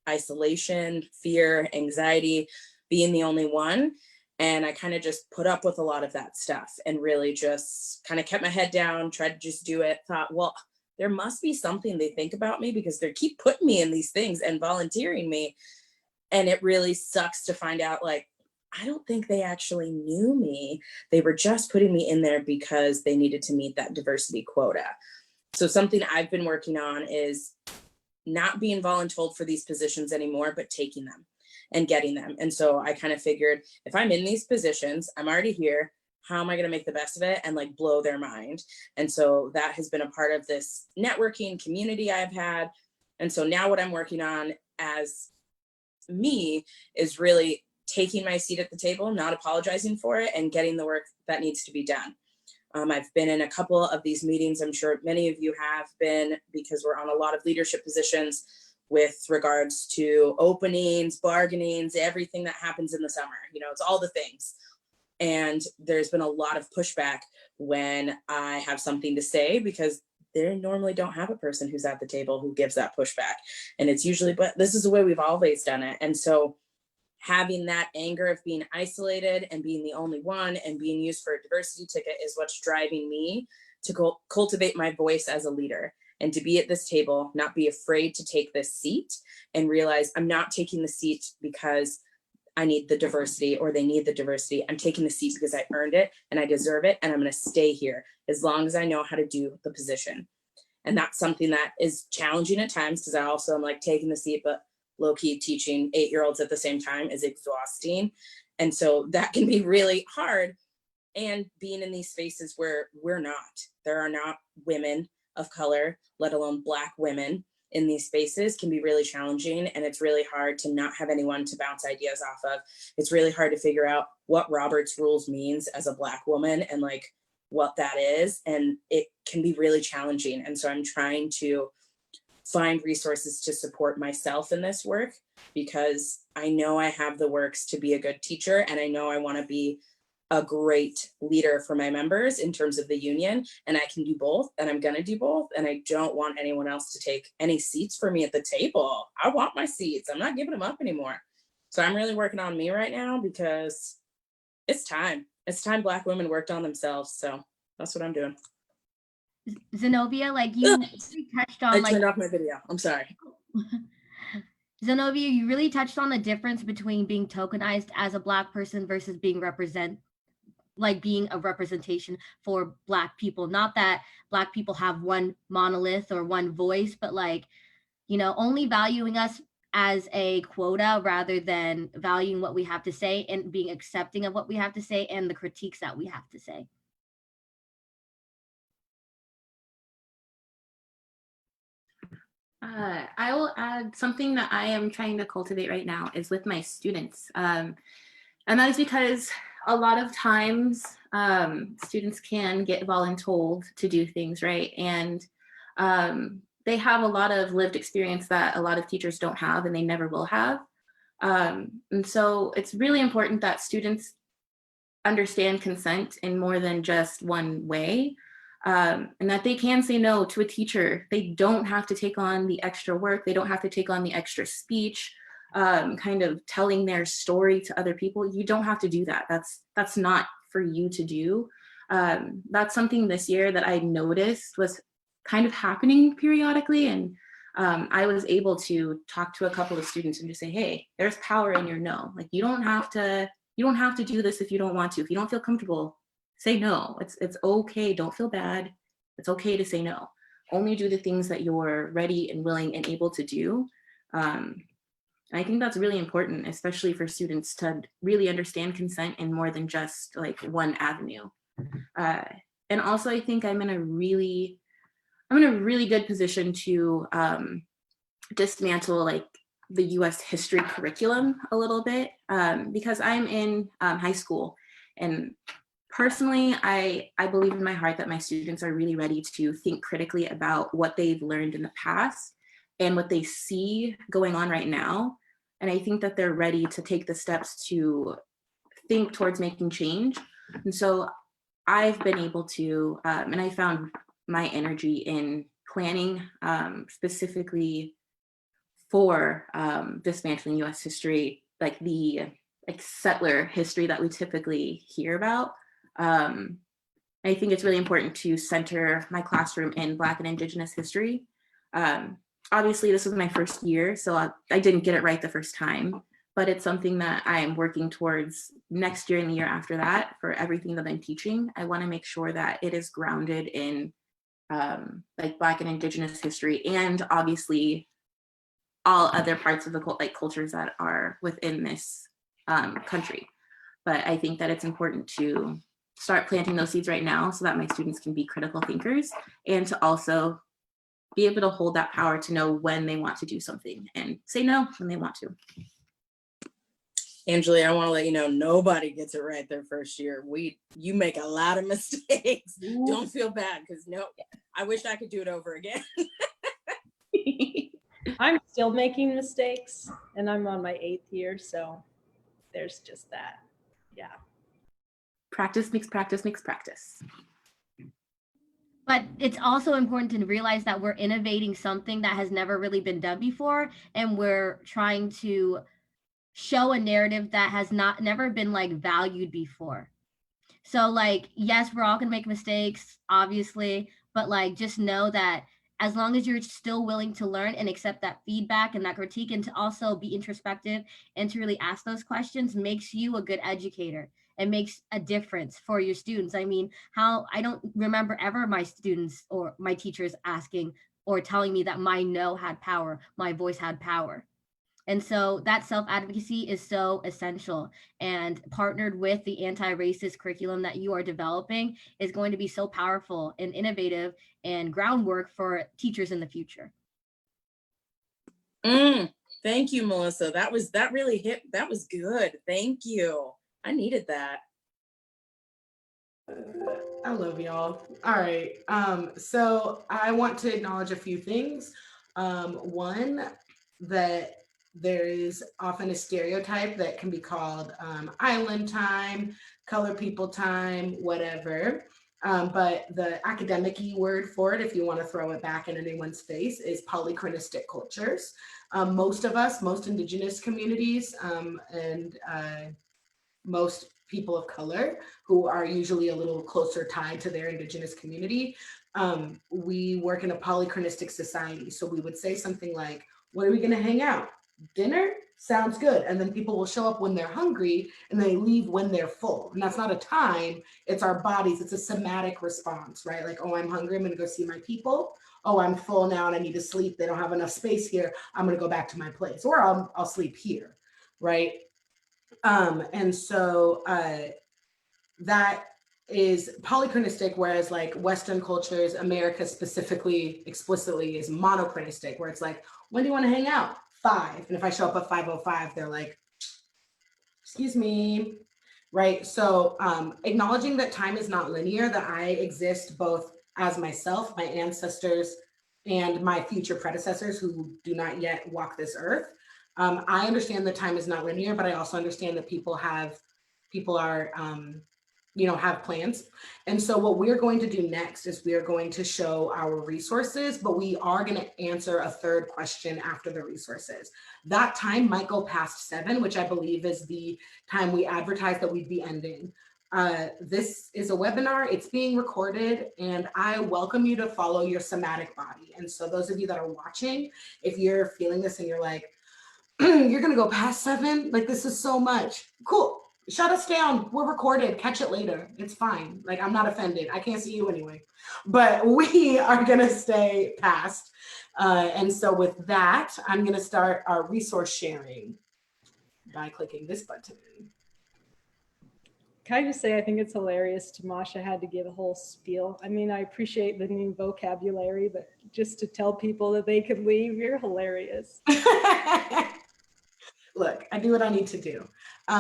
isolation, fear, anxiety, being the only one. And I kind of just put up with a lot of that stuff and really just kind of kept my head down, tried to just do it, thought, well, there must be something they think about me because they keep putting me in these things and volunteering me. And it really sucks to find out, like, I don't think they actually knew me. They were just putting me in there because they needed to meet that diversity quota. So something I've been working on is not being voluntold for these positions anymore, but taking them and getting them. And so I kind of figured, if I'm in these positions, I'm already here, how am I going to make the best of it and like blow their mind? And so that has been a part of this networking community I've had. And so now what I'm working on as me is really taking my seat at the table, not apologizing for it, and getting the work that needs to be done. I've been in a couple of these meetings. I'm sure many of you have been, because we're on a lot of leadership positions with regards to openings, bargainings, everything that happens in the summer. It's all the things. And there's been a lot of pushback when I have something to say, because they normally don't have a person who's at the table who gives that pushback. And it's usually, but this is the way we've always done it. And so having that anger of being isolated and being the only one and being used for a diversity ticket is what's driving me to cultivate my voice as a leader and to be at this table, not be afraid to take this seat and realize I'm not taking the seat because I need the diversity or they need the diversity. I'm taking the seat because I earned it and I deserve it. And I'm going to stay here as long as I know how to do the position. And that's something that is challenging at times because I also am like taking the seat, but low key teaching 8-year-olds at the same time is exhausting. And so that can be really hard. And being in these spaces where there are not women of color, let alone Black women in these spaces can be really challenging. And it's really hard to not have anyone to bounce ideas off of. It's really hard to figure out what Robert's Rules means as a Black woman and like what that is. And it can be really challenging. And so I'm trying to find resources to support myself in this work because I know I have the works to be a good teacher and I know I want to be a great leader for my members in terms of the union, and I can do both, and I'm gonna do both, and I don't want anyone else to take any seats for me at the table. I want my seats. I'm not giving them up anymore. So I'm really working on me right now because it's time. It's time Black women worked on themselves. So that's what I'm doing. Zanovia, like you really touched on, I turned off my video. I'm sorry. Zanovia, you really touched on the difference between being tokenized as a Black person versus being being a representation for Black people. Not that Black people have one monolith or one voice, but like, you know, only valuing us as a quota rather than valuing what we have to say and being accepting of what we have to say and the critiques that we have to say. I will add something that I am trying to cultivate right now is with my students. And that is because a lot of times students can get voluntold to do things, right? And they have a lot of lived experience that a lot of teachers don't have and they never will have. And so it's really important that students understand consent in more than just one way. And that they can say no to a teacher. They don't have to take on the extra work. They don't have to take on the extra speech, kind of telling their story to other people. You don't have to do that. That's not for you to do. That's something this year that I noticed was kind of happening periodically. And I was able to talk to a couple of students and just say, hey, there's power in your no. Like you don't have to do this if you don't want to. If you don't feel comfortable, say no. It's okay. Don't feel bad. It's okay to say no. Only do the things that you're ready and willing and able to do. I think that's really important, especially for students to really understand consent in more than just like one avenue. And also, I think I'm in a really good position to dismantle like the U.S. history curriculum a little bit because I'm in high school, and personally, I believe in my heart that my students are really ready to think critically about what they've learned in the past and what they see going on right now. And I think that they're ready to take the steps to think towards making change. And so I've been able to, and I found my energy in planning specifically for dismantling US history, like the settler history that we typically hear about. I think it's really important to center my classroom in Black and Indigenous history. Obviously, this was my first year, so I didn't get it right the first time, but it's something that I am working towards next year and the year after that for everything that I'm teaching. I want to make sure that it is grounded in like Black and Indigenous history, and obviously all other parts of the cultures that are within this country. But I think that it's important to start planting those seeds right now so that my students can be critical thinkers and to also be able to hold that power to know when they want to do something and say no when they want to. Angelia, I want to let you know, nobody gets it right their first year. You make a lot of mistakes. Ooh. Don't feel bad, because I wish I could do it over again. I'm still making mistakes and I'm on my 8th year, so there's just that. Yeah. Practice makes practice makes practice. But it's also important to realize that we're innovating something that has never really been done before, and we're trying to show a narrative that has never been like valued before. So like, yes, we're all gonna make mistakes, obviously, but like just know that as long as you're still willing to learn and accept that feedback and that critique, and to also be introspective and to really ask those questions, makes you a good educator. It makes a difference for your students. I mean, I don't remember ever my students or my teachers asking or telling me that my no had power, my voice had power. And so that self-advocacy is so essential, and partnered with the anti-racist curriculum that you are developing is going to be so powerful and innovative and groundwork for teachers in the future. Thank you, Melissa. That really hit. That was good. Thank you. I needed that. I love y'all. All right. So I want to acknowledge a few things. One, that there is often a stereotype that can be called island time, color people time, whatever. But the academic-y word for it, if you want to throw it back in anyone's face, is polychronistic cultures. Most of us, most indigenous communities, and most people of color who are usually a little closer tied to their indigenous community, we work in a polychronistic society. So we would say something like, when are we gonna hang out? Dinner? Sounds good. And then people will show up when they're hungry and they leave when they're full. And that's not a time, it's our bodies. It's a somatic response, right? Like, oh, I'm hungry, I'm gonna go see my people. Oh, I'm full now and I need to sleep. They don't have enough space here. I'm gonna go back to my place, or I'll sleep here, right? And so that is polychronistic, whereas like Western cultures, America specifically, explicitly is monochronistic, where it's like, when do you want to hang out? 5. And if I show up at 5:05, they're like, excuse me, right? So acknowledging that time is not linear, that I exist both as myself, my ancestors, and my future predecessors who do not yet walk this earth. I understand that time is not linear, but I also understand that people have plans. And so what we're going to do next is we are going to show our resources, but we are going to answer a third question after the resources. That time might go past 7, which I believe is the time we advertised that we'd be ending. This is a webinar, it's being recorded, and I welcome you to follow your somatic body. And so those of you that are watching, if you're feeling this and you're like, you're gonna go past 7, like this is so much, cool, shut us down, we're recorded, catch it later, it's fine. Like, I'm not offended, I can't see you anyway, but we are gonna stay past. And so with that, I'm gonna start our resource sharing by clicking this button. Can I just say, I think it's hilarious Tamasha had to give a whole spiel. I mean, I appreciate the new vocabulary, but just to tell people that they could leave, you're hilarious. Look, I do what I need to do.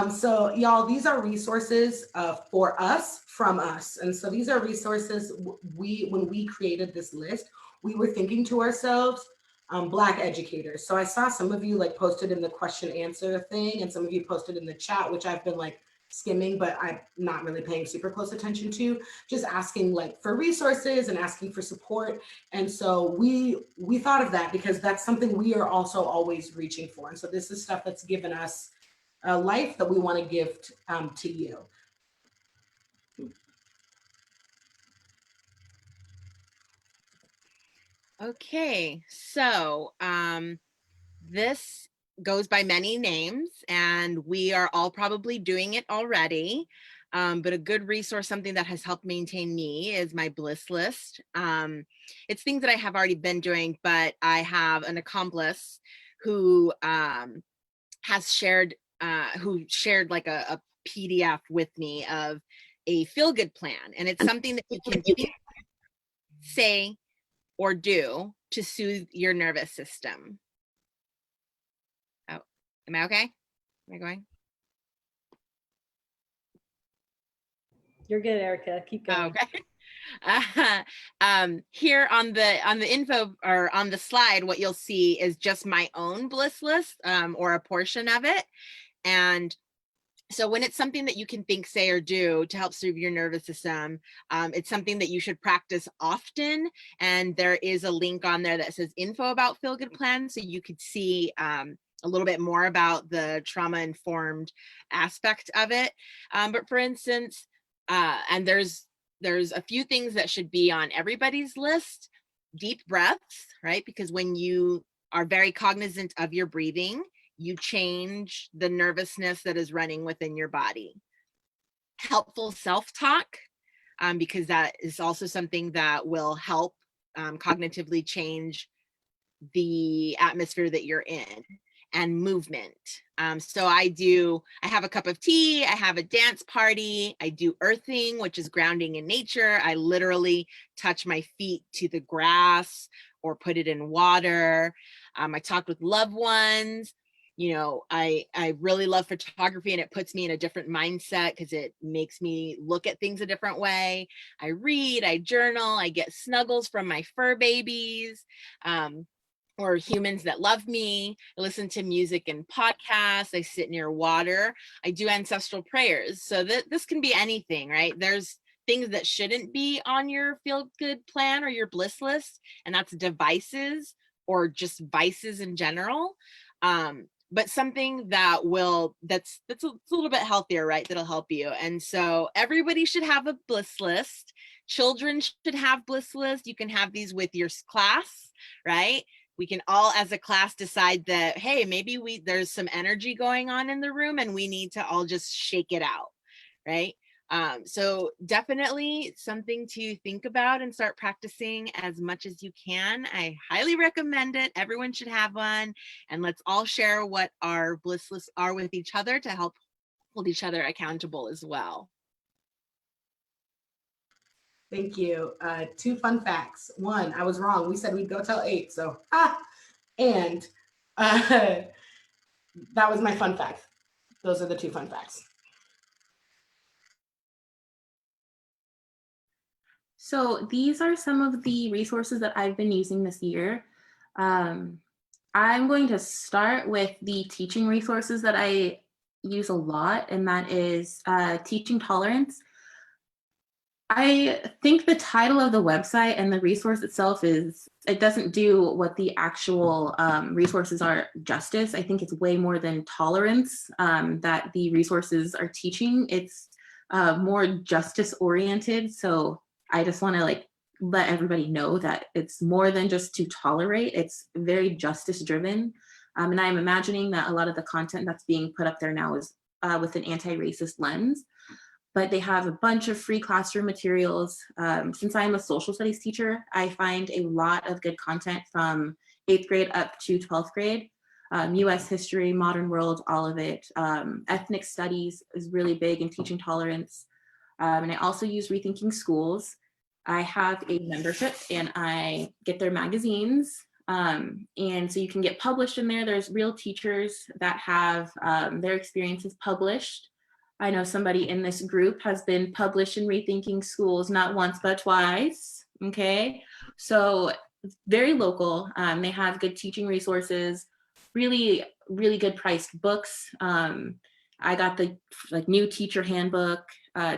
So y'all, these are resources for us, from us. And so these are resources when we created this list, we were thinking to ourselves, Black educators. So I saw some of you like posted in the question answer thing, and some of you posted in the chat, which I've been like skimming, but I'm not really paying super close attention to, just asking like for resources and asking for support. And so we thought of that because that's something we are also always reaching for. And so this is stuff that's given us a life that we want to give to you. Okay, so this goes by many names, and we are all probably doing it already. But a good resource, something that has helped maintain me, is my Bliss list. It's things that I have already been doing, but I have an accomplice who has shared, like a PDF with me of a feel-good plan, and it's something that you can say or do to soothe your nervous system. Oh, am I okay? Am I going? You're good, Erica. Keep going. Okay. Here on the info, or on the slide, what you'll see is just my own Bliss list, or a portion of it. And so when it's something that you can think, say, or do to help soothe your nervous system, it's something that you should practice often. And there is a link on there that says info about Feel Good Plan, so you could see a little bit more about the trauma-informed aspect of it. But for instance, and there's a few things that should be on everybody's list. deep breaths, right? Because when you are very cognizant of your breathing, you change the nervousness that is running within your body. Helpful self-talk, because that is also something that will help cognitively change the atmosphere that you're in. And movement. So I have a cup of tea, I have a dance party, I do earthing, which is grounding in nature. I literally touch my feet to the grass or put it in water. I talk with loved ones. You know, I really love photography, and it puts me in a different mindset because it makes me look at things a different way. I read, I journal, I get snuggles from my fur babies. Or humans that love me. I listen to music and podcasts. I sit near water. I do ancestral prayers. So this can be anything, right? There's things that shouldn't be on your feel good plan or your bliss list, and that's devices or just vices in general. But something that's a little bit healthier, right? That'll help you. And so everybody should have a bliss list. Children should have bliss lists. You can have these with your class, right? We can all as a class decide that, hey, maybe there's some energy going on in the room and we need to all just shake it out, right? So definitely something to think about and start practicing as much as you can. I highly recommend it. Everyone should have one, and let's all share what our bliss lists are with each other to help hold each other accountable as well. Thank you. 2 fun facts. 1, I was wrong. We said we'd go till 8, so and that was my fun fact. Those are the 2 fun facts. So these are some of the resources that I've been using this year. I'm going to start with the teaching resources that I use a lot, and that is Teaching Tolerance. I think the title of the website and the resource itself it doesn't do what the actual resources are justice. I think it's way more than tolerance that the resources are teaching. It's more justice oriented. So I just want to let everybody know that it's more than just to tolerate. It's very justice driven. And I'm imagining that a lot of the content that's being put up there now is with an anti-racist lens. But they have a bunch of free classroom materials. Since I'm a social studies teacher, I find a lot of good content from 8th grade up to 12th grade. US history, modern world, all of it. Ethnic studies is really big in teaching tolerance. And I also use Rethinking Schools. I have a membership and I get their magazines. And so you can get published in there. There's real teachers that have their experiences published. I know somebody in this group has been published in Rethinking Schools, not once, but twice, okay? So very local. They have good teaching resources, really, really good priced books. I got the new teacher handbook.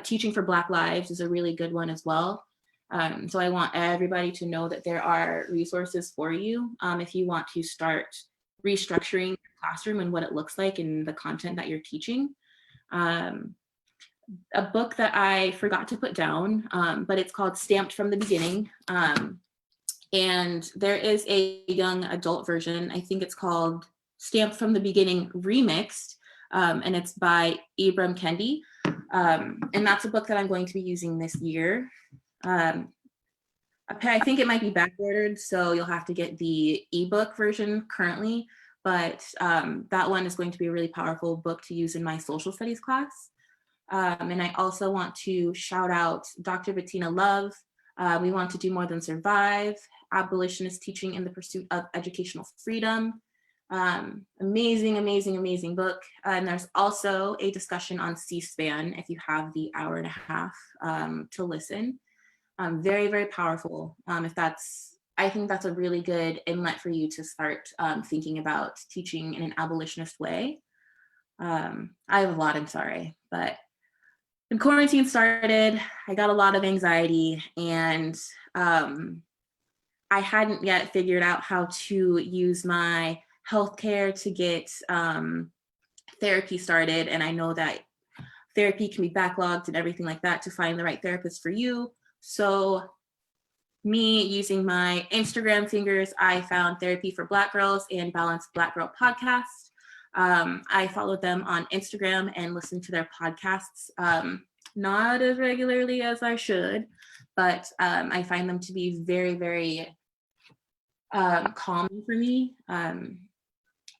Teaching for Black Lives is a really good one as well. So I want everybody to know that there are resources for you if you want to start restructuring your classroom and what it looks like and the content that you're teaching. A book that I forgot to put down, but it's called Stamped from the Beginning. And there is a young adult version. I think it's called Stamped from the Beginning Remixed, and it's by Ibram Kendi. And that's a book that I'm going to be using this year. I think it might be backordered, so you'll have to get the ebook version currently. But that one is going to be a really powerful book to use in my social studies class. And I also want to shout out Dr. Bettina Love. We Want to Do More Than Survive. Abolitionist Teaching in the Pursuit of Educational Freedom. Amazing, amazing, amazing book. And there's also a discussion on C-SPAN if you have the hour and a half to listen. Very, very powerful. I think that's a really good inlet for you to start thinking about teaching in an abolitionist way. I have a lot, I'm sorry, but when quarantine started, I got a lot of anxiety, and I hadn't yet figured out how to use my healthcare to get therapy started. And I know that therapy can be backlogged and everything like that to find the right therapist for you. So me using my Instagram fingers, I found Therapy for Black Girls and Balanced Black Girl podcast. I followed them on Instagram and listened to their podcasts, not as regularly as I should, but I find them to be very, very calming for me.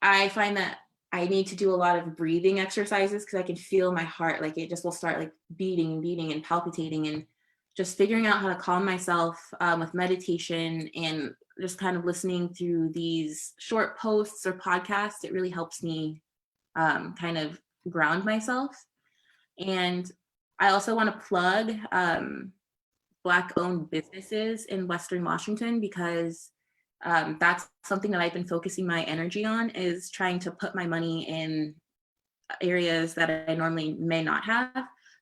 I find that I need to do a lot of breathing exercises because I can feel my heart, like it just will start like beating and beating and palpitating, and just figuring out how to calm myself with meditation and just kind of listening through these short posts or podcasts. It really helps me kind of ground myself. And I also want to plug Black-owned businesses in Western Washington, because that's something that I've been focusing my energy on, is trying to put my money in areas that I normally may not have.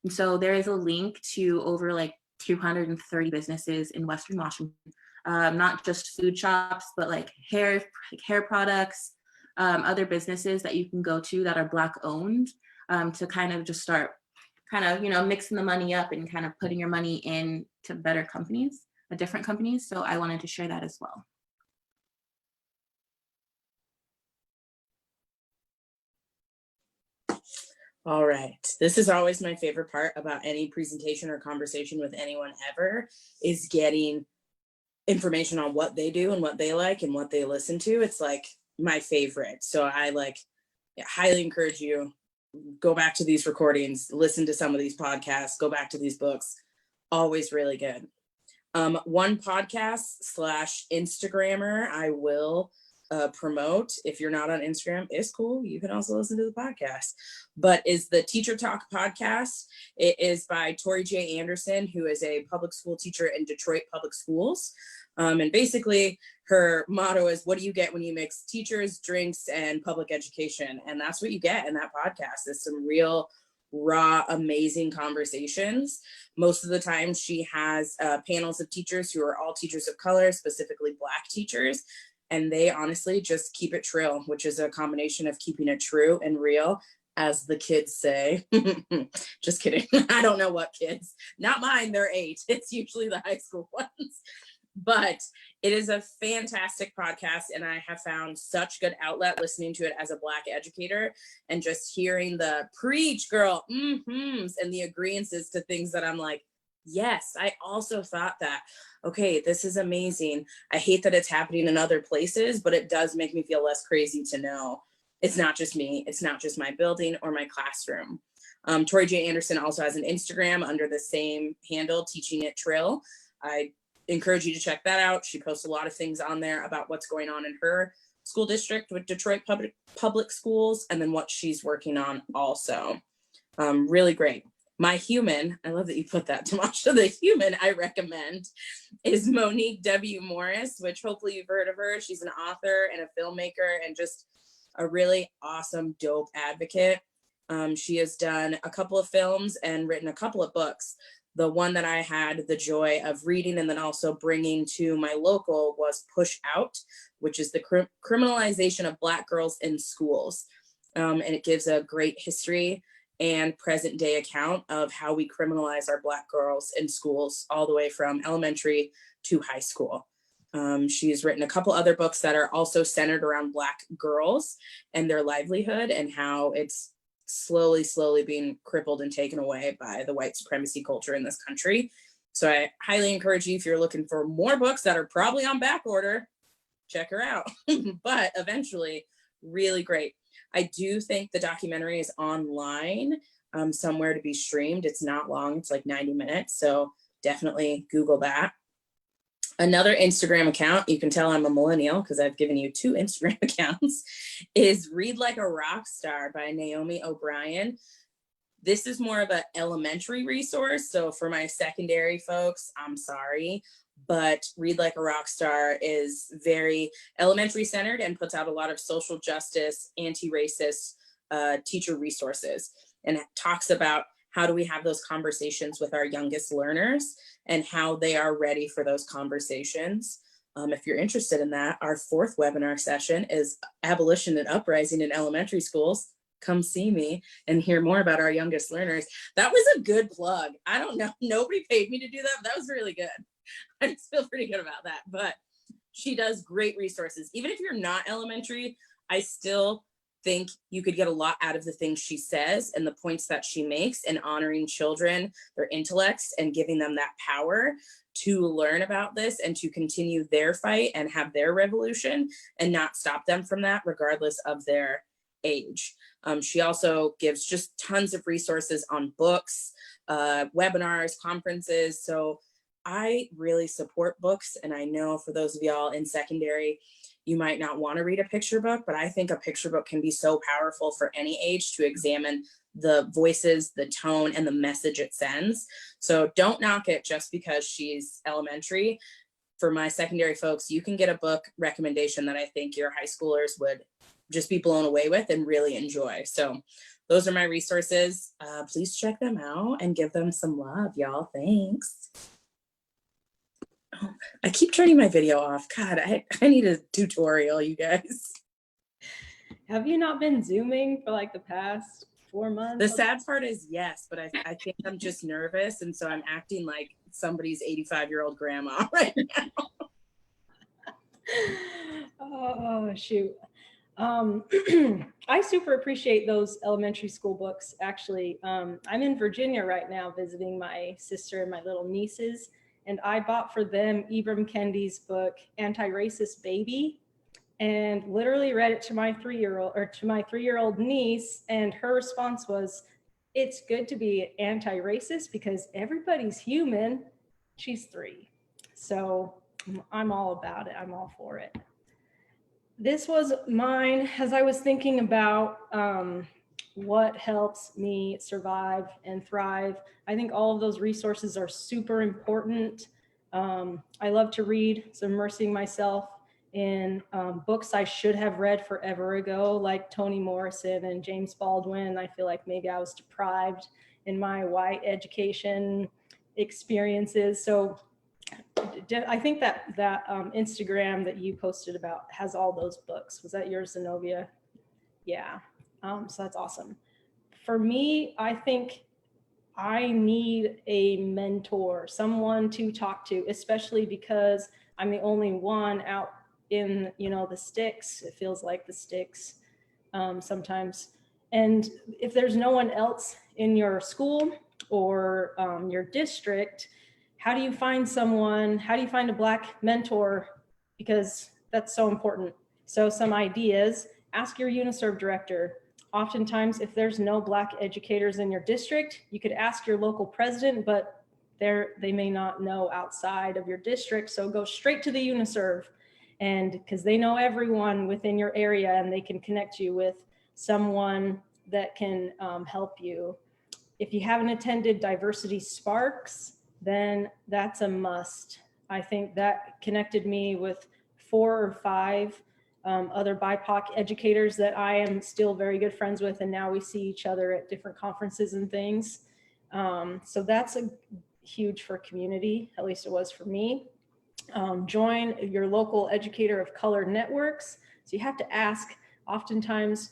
And so there is a link to over like 230 businesses in Western Washington, not just food shops, but like hair products, other businesses that you can go to that are Black owned, to kind of just start kind of, you know, mixing the money up and kind of putting your money into better companies, different companies. So I wanted to share that as well. All right. This is always my favorite part about any presentation or conversation with anyone ever, is getting information on what they do and what they like and what they listen to. It's like my favorite. So I highly encourage you, go back to these recordings, listen to some of these podcasts, go back to these books. Always really good. One podcast / Instagrammer I will promote, if you're not on Instagram, it's cool, you can also listen to the podcast, but is the Teacher Talk podcast. It is by Tory J Anderson, who is a public school teacher in Detroit public schools. And basically her motto is, what do you get when you mix teachers, drinks, and public education? And that's what you get in that podcast, is some real raw, amazing conversations. Most of the time she has panels of teachers who are all teachers of color, specifically Black teachers. And they honestly just keep it trill, which is a combination of keeping it true and real, as the kids say. Just kidding. I don't know what kids, not mine, they're 8. It's usually the high school ones. But it is a fantastic podcast, and I have found such good outlet listening to it as a Black educator, and just hearing the preach girl and the agreeances to things that I'm like, yes, I also thought that. Okay, this is amazing. I hate that it's happening in other places, but it does make me feel less crazy to know it's not just me. It's not just my building or my classroom. Tory J Anderson also has an Instagram under the same handle, Teaching It Trill. I encourage you to check that out. She posts a lot of things on there about what's going on in her school district with Detroit public schools, and then what she's working on also. Really great. My human, I love that you put that, Tamasha. The human I recommend is Monique W Morris, which hopefully you've heard of her. She's an author and a filmmaker and just a really awesome, dope advocate. She has done a couple of films and written a couple of books. The one that I had the joy of reading and then also bringing to my local was Push Out, which is the criminalization of Black girls in schools. And it gives a great history and present day account of how we criminalize our Black girls in schools, all the way from elementary to high school. She's written a couple other books that are also centered around Black girls and their livelihood, and how it's slowly being crippled and taken away by the white supremacy culture in this country. So I highly encourage you, if you're looking for more books that are probably on back order, check her out. But eventually, really great. I do think the documentary is online somewhere to be streamed. It's not long, it's like 90 minutes. So definitely Google that. Another Instagram account, you can tell I'm a millennial because I've given you 2 Instagram accounts, is Read Like a Rock Star by Naomi O'Brien. This is more of an elementary resource. So for my secondary folks, I'm sorry, but Read Like a Rock Star is very elementary centered and puts out a lot of social justice, anti-racist teacher resources, and it talks about how do we have those conversations with our youngest learners and how they are ready for those conversations. If you're interested in that, our 4th webinar session is Abolition and Uprising in Elementary Schools. Come see me and hear more about our youngest learners. That was a good plug. I don't know, nobody paid me to do that, but that was really good. I just feel pretty good about that. But she does great resources. Even if you're not elementary, I still think you could get a lot out of the things she says and the points that she makes, and honoring children, their intellects, and giving them that power to learn about this and to continue their fight and have their revolution and not stop them from that regardless of their age. She also gives just tons of resources on books, webinars, conferences. So I really support books. And I know for those of y'all in secondary, you might not want to read a picture book, but I think a picture book can be so powerful for any age to examine the voices, the tone, and the message it sends. So don't knock it just because she's elementary. For my secondary folks, you can get a book recommendation that I think your high schoolers would just be blown away with and really enjoy. So those are my resources. Please check them out and give them some love, y'all. Thanks. Oh, I keep turning my video off. God, I need a tutorial, you guys. Have you not been Zooming for like the past 4 months? The sad part is yes, but I think I'm just nervous. And so I'm acting like somebody's 85-year-old grandma right now. Oh, shoot. I super appreciate those elementary school books, actually. I'm in Virginia right now visiting my sister and my little nieces, and I bought for them Ibram Kendi's book, Anti-Racist Baby, and literally read it to my 3-year-old niece, and her response was, "It's good to be anti-racist because everybody's human." She's 3. So I'm all about it. I'm all for it. This was mine as I was thinking about what helps me survive and thrive. I think all of those resources are super important. I love to read, so immersing myself in books I should have read forever ago, like Toni Morrison and James Baldwin. I feel like maybe I was deprived in my white education experiences. So I think that Instagram that you posted about has all those books. Was that yours, Zanovia? Yeah. So that's awesome. For me, I think I need a mentor, someone to talk to, especially because I'm the only one out in, the sticks. It feels like the sticks sometimes. And if there's no one else in your school or your district, how do you find someone? How do you find a Black mentor? Because that's so important. So some ideas: ask your UNISERV director. Oftentimes, if there's no Black educators in your district, you could ask your local president, but they may not know outside of your district. So go straight to the UNISERV, and because they know everyone within your area and they can connect you with someone that can help you. If you haven't attended Diversity Sparks, then that's a must. I think that connected me with 4 or 5 other BIPOC educators that I am still very good friends with, and now we see each other at different conferences and things. So that's huge for community, at least it was for me. Join your local educator of color networks. So you have to ask, oftentimes,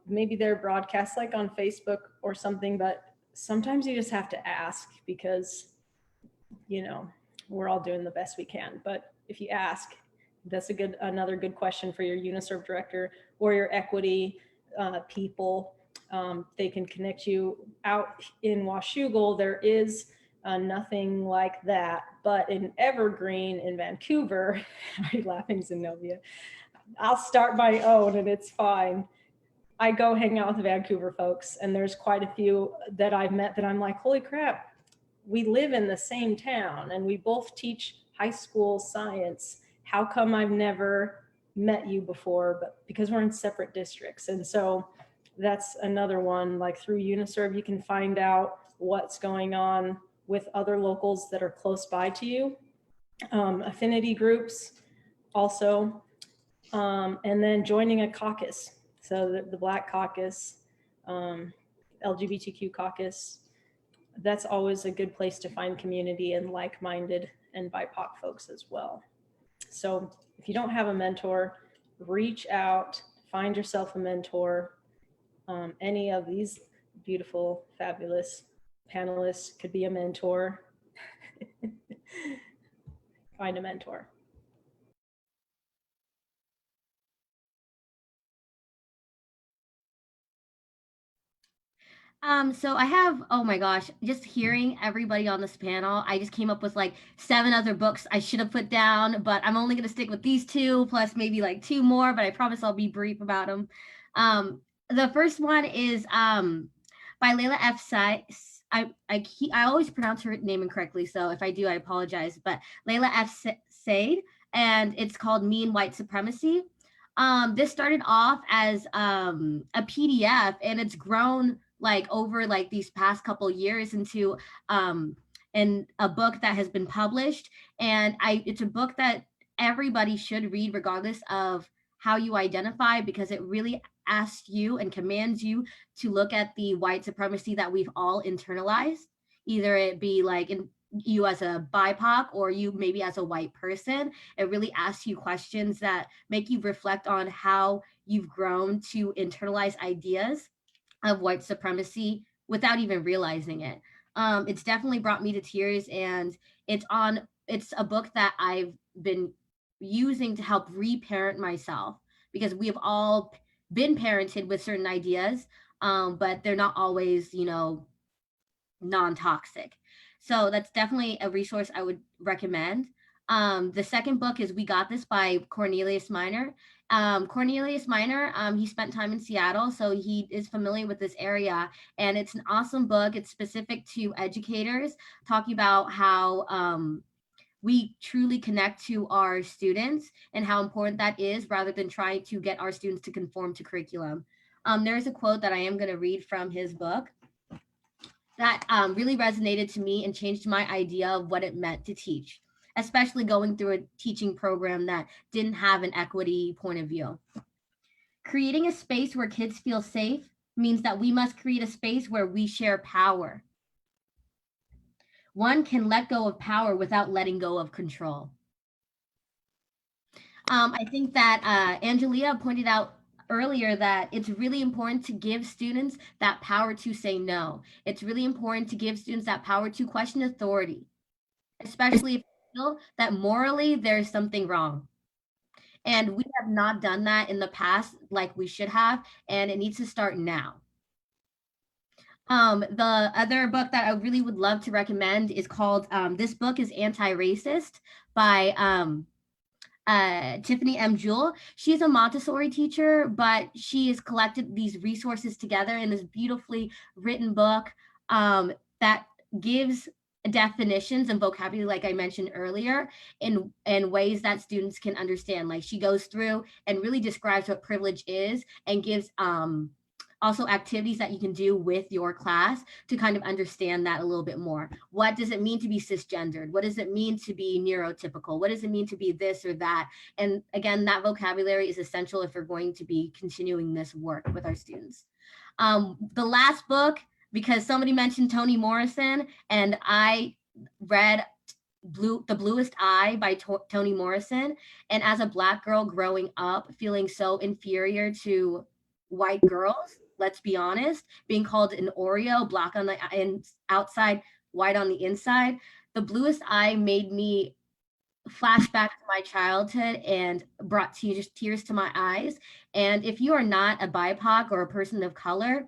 maybe they're broadcast like on Facebook or something, but sometimes you just have to ask because, we're all doing the best we can. But if you ask, that's another good question for your UNISERV director or your equity people. They can connect you. Out in Washougal, there is nothing like that, but in Evergreen in Vancouver, are you laughing, Zanovia? I'll start my own and it's fine. I go hang out with Vancouver folks, and there's quite a few that I've met that I'm like, holy crap, we live in the same town and we both teach high school science. How come I've never met you before? But because we're in separate districts. And so that's another one, like through UNISERV, you can find out what's going on with other locals that are close by to you. Affinity groups also, and then joining a caucus. So the Black Caucus, LGBTQ caucus, that's always a good place to find community and like-minded and BIPOC folks as well. So if you don't have a mentor, reach out, find yourself a mentor. Any of these beautiful, fabulous panelists could be a mentor. find a mentor. So I have, oh my gosh, just hearing everybody on this panel, I just came up with like 7 other books I should have put down, but I'm only going to stick with these 2 plus maybe like 2 more, but I promise I'll be brief about them. The first one is by Layla F. I always pronounce her name incorrectly, so if I do, I apologize, but Layla F. Said, and it's called Me and White Supremacy. This started off as a PDF, and it's grown like over like these past couple years into and a book that has been published, and it's a book that everybody should read regardless of how you identify, because it really asks you and commands you to look at the white supremacy that we've all internalized, either it be like in you as a BIPOC or you maybe as a white person. It really asks you questions that make you reflect on how you've grown to internalize ideas of white supremacy without even realizing it. It's definitely brought me to tears, and it's a book that I've been using to help reparent myself, because we have all been parented with certain ideas, but they're not always, non-toxic. So that's definitely a resource I would recommend. The second book is We Got This by Cornelius Minor. Cornelius Minor, he spent time in Seattle, so he is familiar with this area, and it's an awesome book. It's specific to educators, talking about how we truly connect to our students and how important that is, rather than trying to get our students to conform to curriculum. There's a quote that I am going to read from his book that really resonated to me and changed my idea of what it meant to teach, especially going through a teaching program that didn't have an equity point of view. Creating a space where kids feel safe means that we must create a space where we share power. One can let go of power without letting go of control. I think that Angelia pointed out earlier that it's really important to give students that power to say no. It's really important to give students that power to question authority, especially if they feel that morally there's something wrong. And we have not done that in the past like we should have, and it needs to start now. The other book that I really would love to recommend is called, this book is Anti-Racist by Tiffany M. Jewell. She's a Montessori teacher, but she has collected these resources together in this beautifully written book that gives definitions and vocabulary, like I mentioned earlier, in ways that students can understand. Like, she goes through and really describes what privilege is, and gives also activities that you can do with your class to kind of understand that a little bit more. What does it mean to be cisgendered? What does it mean to be neurotypical? What does it mean to be this or that? And again, that vocabulary is essential if we're going to be continuing this work with our students. The last book, because somebody mentioned Toni Morrison, and I read The Bluest Eye by Toni Morrison. And as a Black girl growing up, feeling so inferior to white girls, let's be honest, being called an Oreo, Black on the outside, white on the inside, The Bluest Eye made me flash back to my childhood and brought tears to my eyes. And if you are not a BIPOC or a person of color,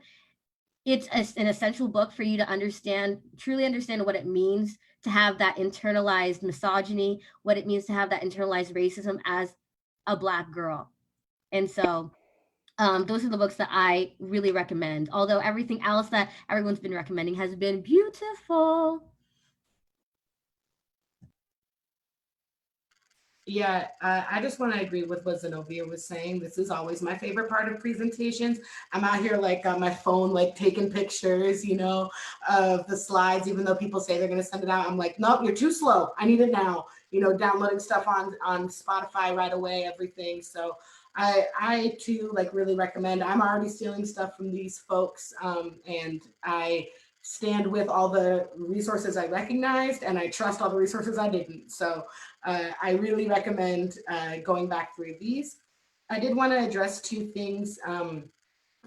it's an essential book for you to understand, truly understand what it means to have that internalized misogyny, what it means to have that internalized racism as a Black girl. And so those are the books that I really recommend, although everything else that everyone's been recommending has been beautiful. Yeah, I just want to agree with what Zanovia was saying. This is always my favorite part of presentations. I'm out here like on my phone, like taking pictures, of the slides, even though people say they're going to send it out. I'm like, nope, you're too slow. I need it now. Downloading stuff on Spotify right away, everything. So I too really recommend. I'm already stealing stuff from these folks, and I stand with all the resources I recognized, and I trust all the resources I didn't. So I really recommend going back through these. I did want to address 2 things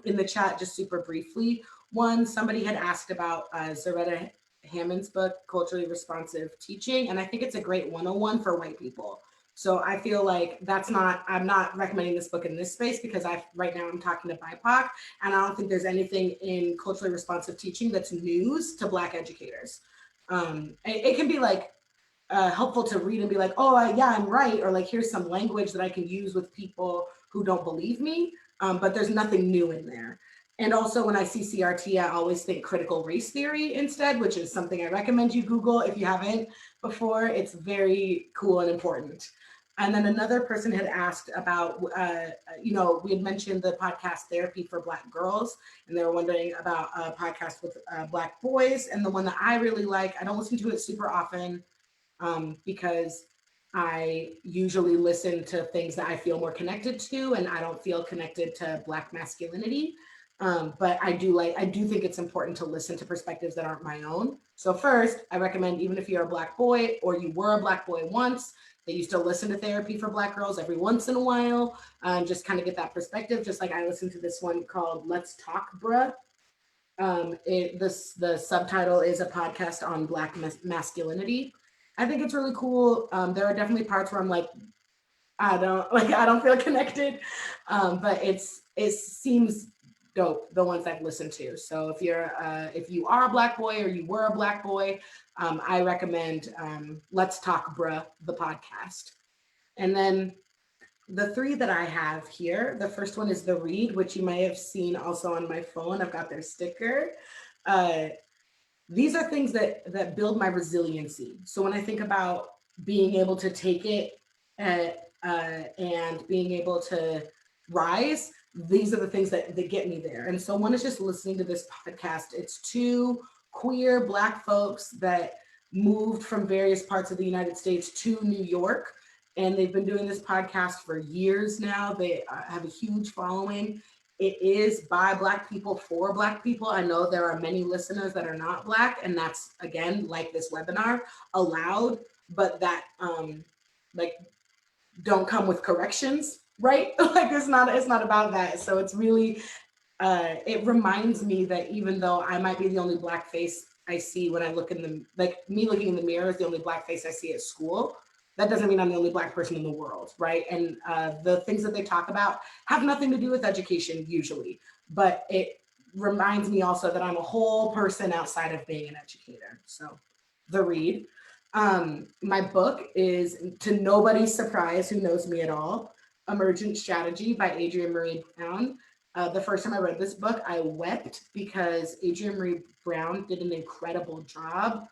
in the chat just super briefly. One, somebody had asked about Zaretta Hammond's book, Culturally Responsive Teaching, and I think it's a great 101 for white people. So I feel like I'm not recommending this book in this space because right now I'm talking to BIPOC, and I don't think there's anything in culturally responsive teaching that's news to Black educators. It can be like helpful to read and be like, oh, yeah, I'm right. Or like, here's some language that I can use with people who don't believe me, but there's nothing new in there. And also when I see CRT, I always think critical race theory instead, which is something I recommend you Google if you haven't before. It's very cool and important. And then another person had asked about, we had mentioned the podcast Therapy for Black Girls, and they were wondering about a podcast with Black boys. And the one that I really like, I don't listen to it super often because I usually listen to things that I feel more connected to, and I don't feel connected to Black masculinity. But I do think it's important to listen to perspectives that aren't my own. So first, I recommend, even if you're a Black boy or you were a Black boy once, that you still listen to Therapy for Black Girls every once in a while, just kind of get that perspective, just like I listened to this one called Let's Talk, Bruh. The subtitle is a podcast on Black masculinity. I think it's really cool. There are definitely parts where I'm like, I don't feel connected, but it seems dope, the ones I've listened to. So if you are a Black boy or you were a Black boy, I recommend Let's Talk Bruh, the podcast. And then the three that I have here, the first one is The Read, which you may have seen also on my phone. I've got their sticker. These are things that build my resiliency. So when I think about being able to take it and being able to rise, these are the things that get me there. And so one is just listening to this podcast. It's two queer Black folks that moved from various parts of the United States to New York. And they've been doing this podcast for years now. They have a huge following. It is by Black people for Black people. I know there are many listeners that are not Black, and that's, again, like this webinar, allowed, but that don't come with corrections, right? Like it's not about that. So it's really, it reminds me that even though I might be the only Black face I see when I look in the, like me looking in the mirror is the only Black face I see at school, that doesn't mean I'm the only Black person in the world, right? And the things that they talk about have nothing to do with education usually, but it reminds me also that I'm a whole person outside of being an educator. So The Read. My book is, to nobody's surprise who knows me at all, Emergent Strategy by Adrienne Maree Brown. The first time I read this book, I wept because Adrienne Maree Brown did an incredible job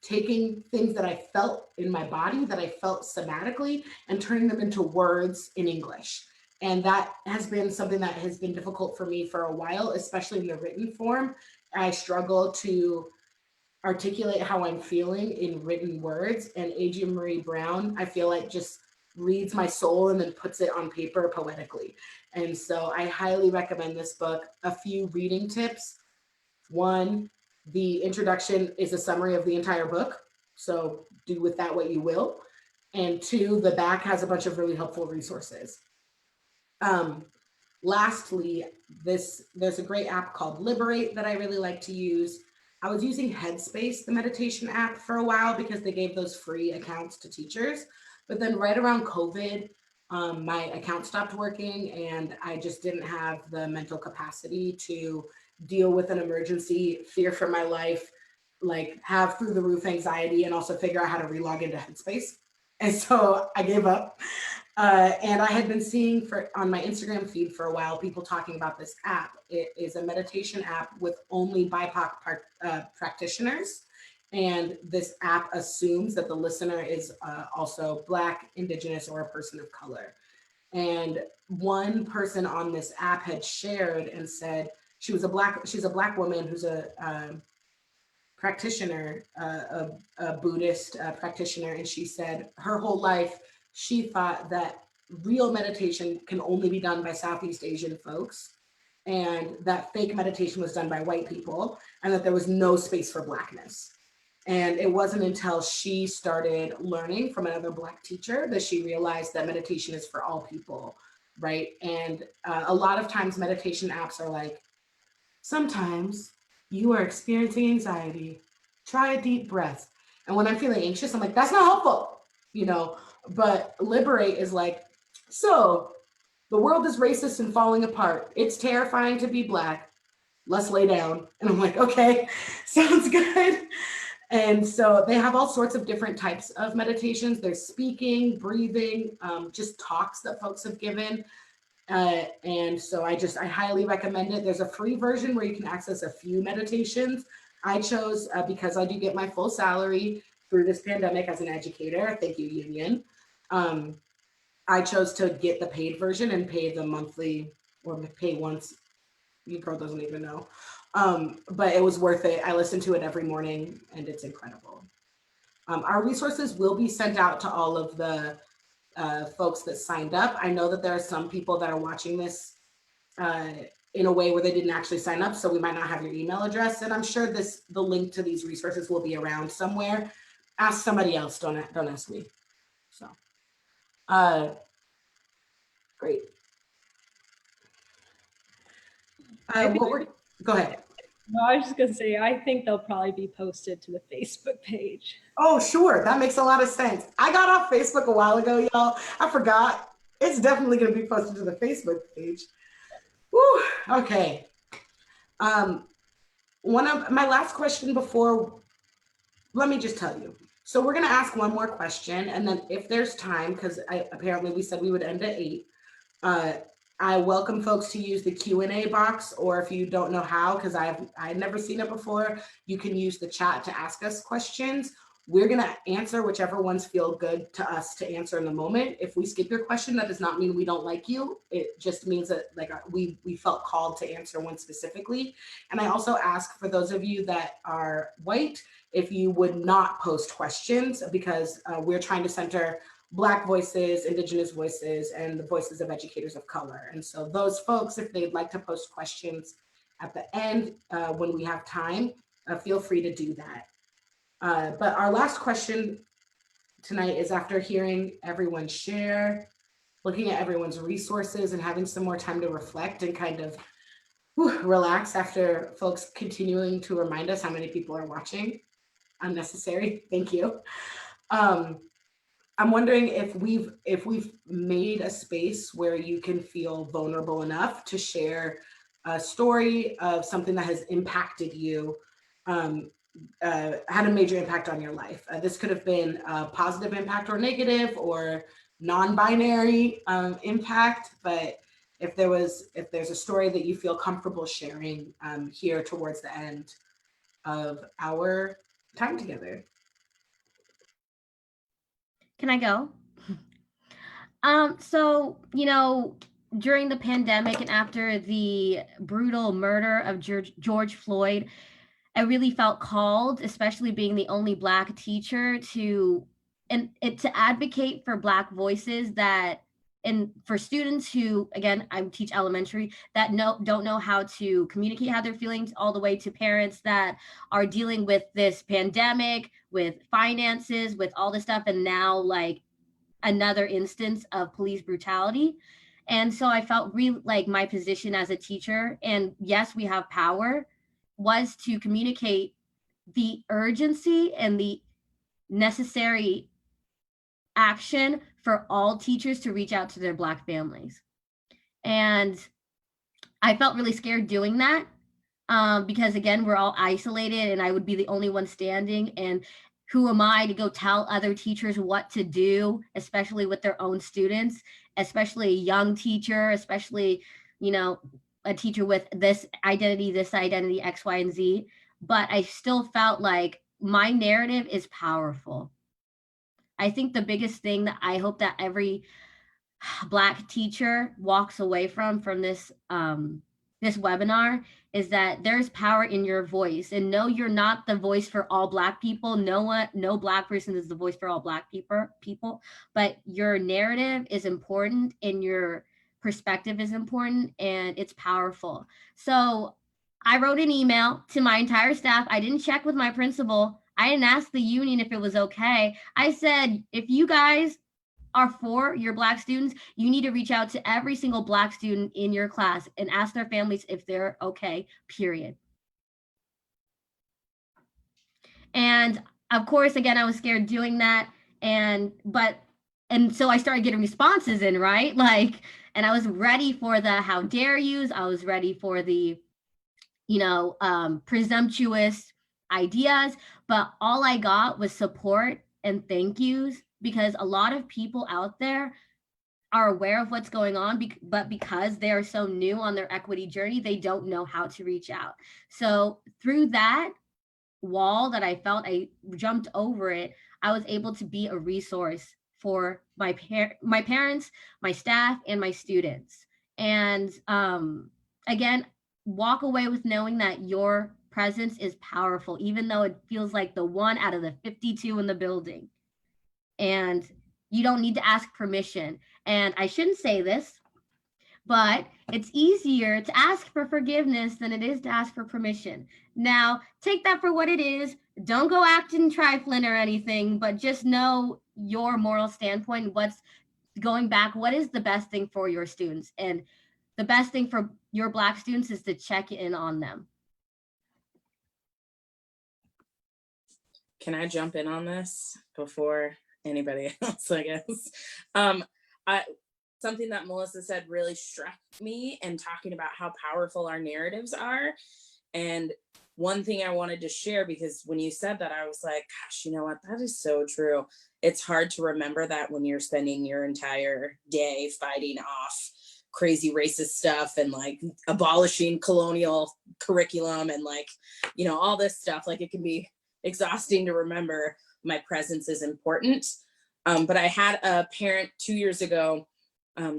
taking things that I felt in my body, that I felt somatically, and turning them into words in English. And that has been something that has been difficult for me for a while, especially in the written form. I struggle to articulate how I'm feeling in written words, and Adrienne Maree Brown, I feel like, just reads my soul and then puts it on paper poetically. And so I highly recommend this book. A few reading tips. One, the introduction is a summary of the entire book, so do with that what you will. And two, the back has a bunch of really helpful resources. Lastly, there's a great app called Liberate that I really like to use. I was using Headspace, the meditation app, for a while because they gave those free accounts to teachers. But then right around COVID, my account stopped working and I just didn't have the mental capacity to deal with an emergency, fear for my life, like have through the roof anxiety, and also figure out how to relog into Headspace. And so I gave up. And I had been seeing on my Instagram feed for a while, people talking about this app. It is a meditation app with only BIPOC practitioners. And this app assumes that the listener is also Black, Indigenous, or a person of color. And one person on this app had shared and said, she's a Black woman who's a practitioner, a Buddhist practitioner. And she said her whole life, she thought that real meditation can only be done by Southeast Asian folks, and that fake meditation was done by white people, and that there was no space for Blackness. And it wasn't until she started learning from another Black teacher that she realized that meditation is for all people, right? And a lot of times meditation apps are like, sometimes you are experiencing anxiety. Try a deep breath. And when I'm feeling anxious, I'm like, that's not helpful, you know, but liberate is like, so the world is racist and falling apart. It's terrifying to be Black. Let's lay down. And I'm like, okay, sounds good. And so they have all sorts of different types of meditations. There's speaking, breathing, just talks that folks have given. And so I highly recommend it. There's a free version where you can access a few meditations. I chose, because I do get my full salary through this pandemic as an educator, thank you, union. I chose to get the paid version and pay the monthly, or pay once. Your girl doesn't even know. But it was worth it. I listen to it every morning and it's incredible. Our resources will be sent out to all of the folks that signed up. I know that there are some people that are watching this in a way where they didn't actually sign up, so we might not have your email address. And I'm sure the link to these resources will be around somewhere. Ask somebody else, don't ask me. So, great. Go ahead. No, I was just gonna say, I think they'll probably be posted to the Facebook page. Oh, sure. That makes a lot of sense. I got off Facebook a while ago, y'all. I forgot. It's definitely going to be posted to the Facebook page. Whew, okay. One of my last question before, let me just tell you. So we're going to ask one more question, and then if there's time, because apparently we said we would end at 8, I welcome folks to use the Q&A box, or if you don't know how, because I've never seen it before, you can use the chat to ask us questions. We're going to answer whichever ones feel good to us to answer in the moment. If we skip your question, that does not mean we don't like you. It just means that like we felt called to answer one specifically. And I also ask for those of you that are white, if you would not post questions, because we're trying to center Black voices, Indigenous voices, and the voices of educators of color. And so those folks, if they'd like to post questions at the end when we have time, feel free to do that. But our last question tonight is, after hearing everyone share, looking at everyone's resources and having some more time to reflect and kind of relax after folks continuing to remind us how many people are watching. Unnecessary, thank you. I'm wondering if we've made a space where you can feel vulnerable enough to share a story of something that has impacted you, had a major impact on your life. This could have been a positive impact or negative or non-binary impact, but if there's a story that you feel comfortable sharing here towards the end of our time together. Can I go? So, during the pandemic and after the brutal murder of George Floyd, I really felt called, especially being the only Black teacher, to advocate for Black voices and for students who, again, I teach elementary, that don't know how to communicate how they're feeling, all the way to parents that are dealing with this pandemic, with finances, with all this stuff, and now like another instance of police brutality. And so I felt really like my position as a teacher, and yes, we have power, was to communicate the urgency and the necessary action for all teachers to reach out to their Black families. And I felt really scared doing that because, again, we're all isolated and I would be the only one standing. And who am I to go tell other teachers what to do, especially with their own students, especially a young teacher, especially, a teacher with this identity, X, Y, and Z. But I still felt like my narrative is powerful. I think the biggest thing that I hope that every Black teacher walks away from this this webinar is that there's power in your voice. And no, you're not the voice for all Black people. No Black person is the voice for all Black people, but your narrative is important and your perspective is important and it's powerful. So I wrote an email to my entire staff. I didn't check with my principal. I didn't ask the union if it was okay. I said, if you guys are for your Black students, you need to reach out to every single Black student in your class and ask their families if they're okay, period. And of course, again, I was scared doing that. And so I started getting responses in, right? Like, and I was ready for the how dare yous. I was ready for the, presumptuous ideas, but all I got was support and thank yous, because a lot of people out there are aware of what's going on, but because they are so new on their equity journey, they don't know how to reach out. So through that wall that I felt, I jumped over it, I was able to be a resource for my parents, my staff, and my students. And again, walk away with knowing that your presence is powerful, even though it feels like the one out of the 52 in the building. And you don't need to ask permission. And I shouldn't say this, but it's easier to ask for forgiveness than it is to ask for permission. Now, take that for what it is. Don't go acting trifling or anything, but just know your moral standpoint, what's going back, what is the best thing for your students? And the best thing for your Black students is to check in on them. Can I jump in on this before anybody else, I guess? Something that Melissa said really struck me, and talking about how powerful our narratives are. And one thing I wanted to share, because when you said that, I was like, gosh, you know what? That is so true. It's hard to remember that when you're spending your entire day fighting off crazy racist stuff and like abolishing colonial curriculum and like, all this stuff. Like, it can be exhausting to remember my presence is important. But I had a parent 2 years ago.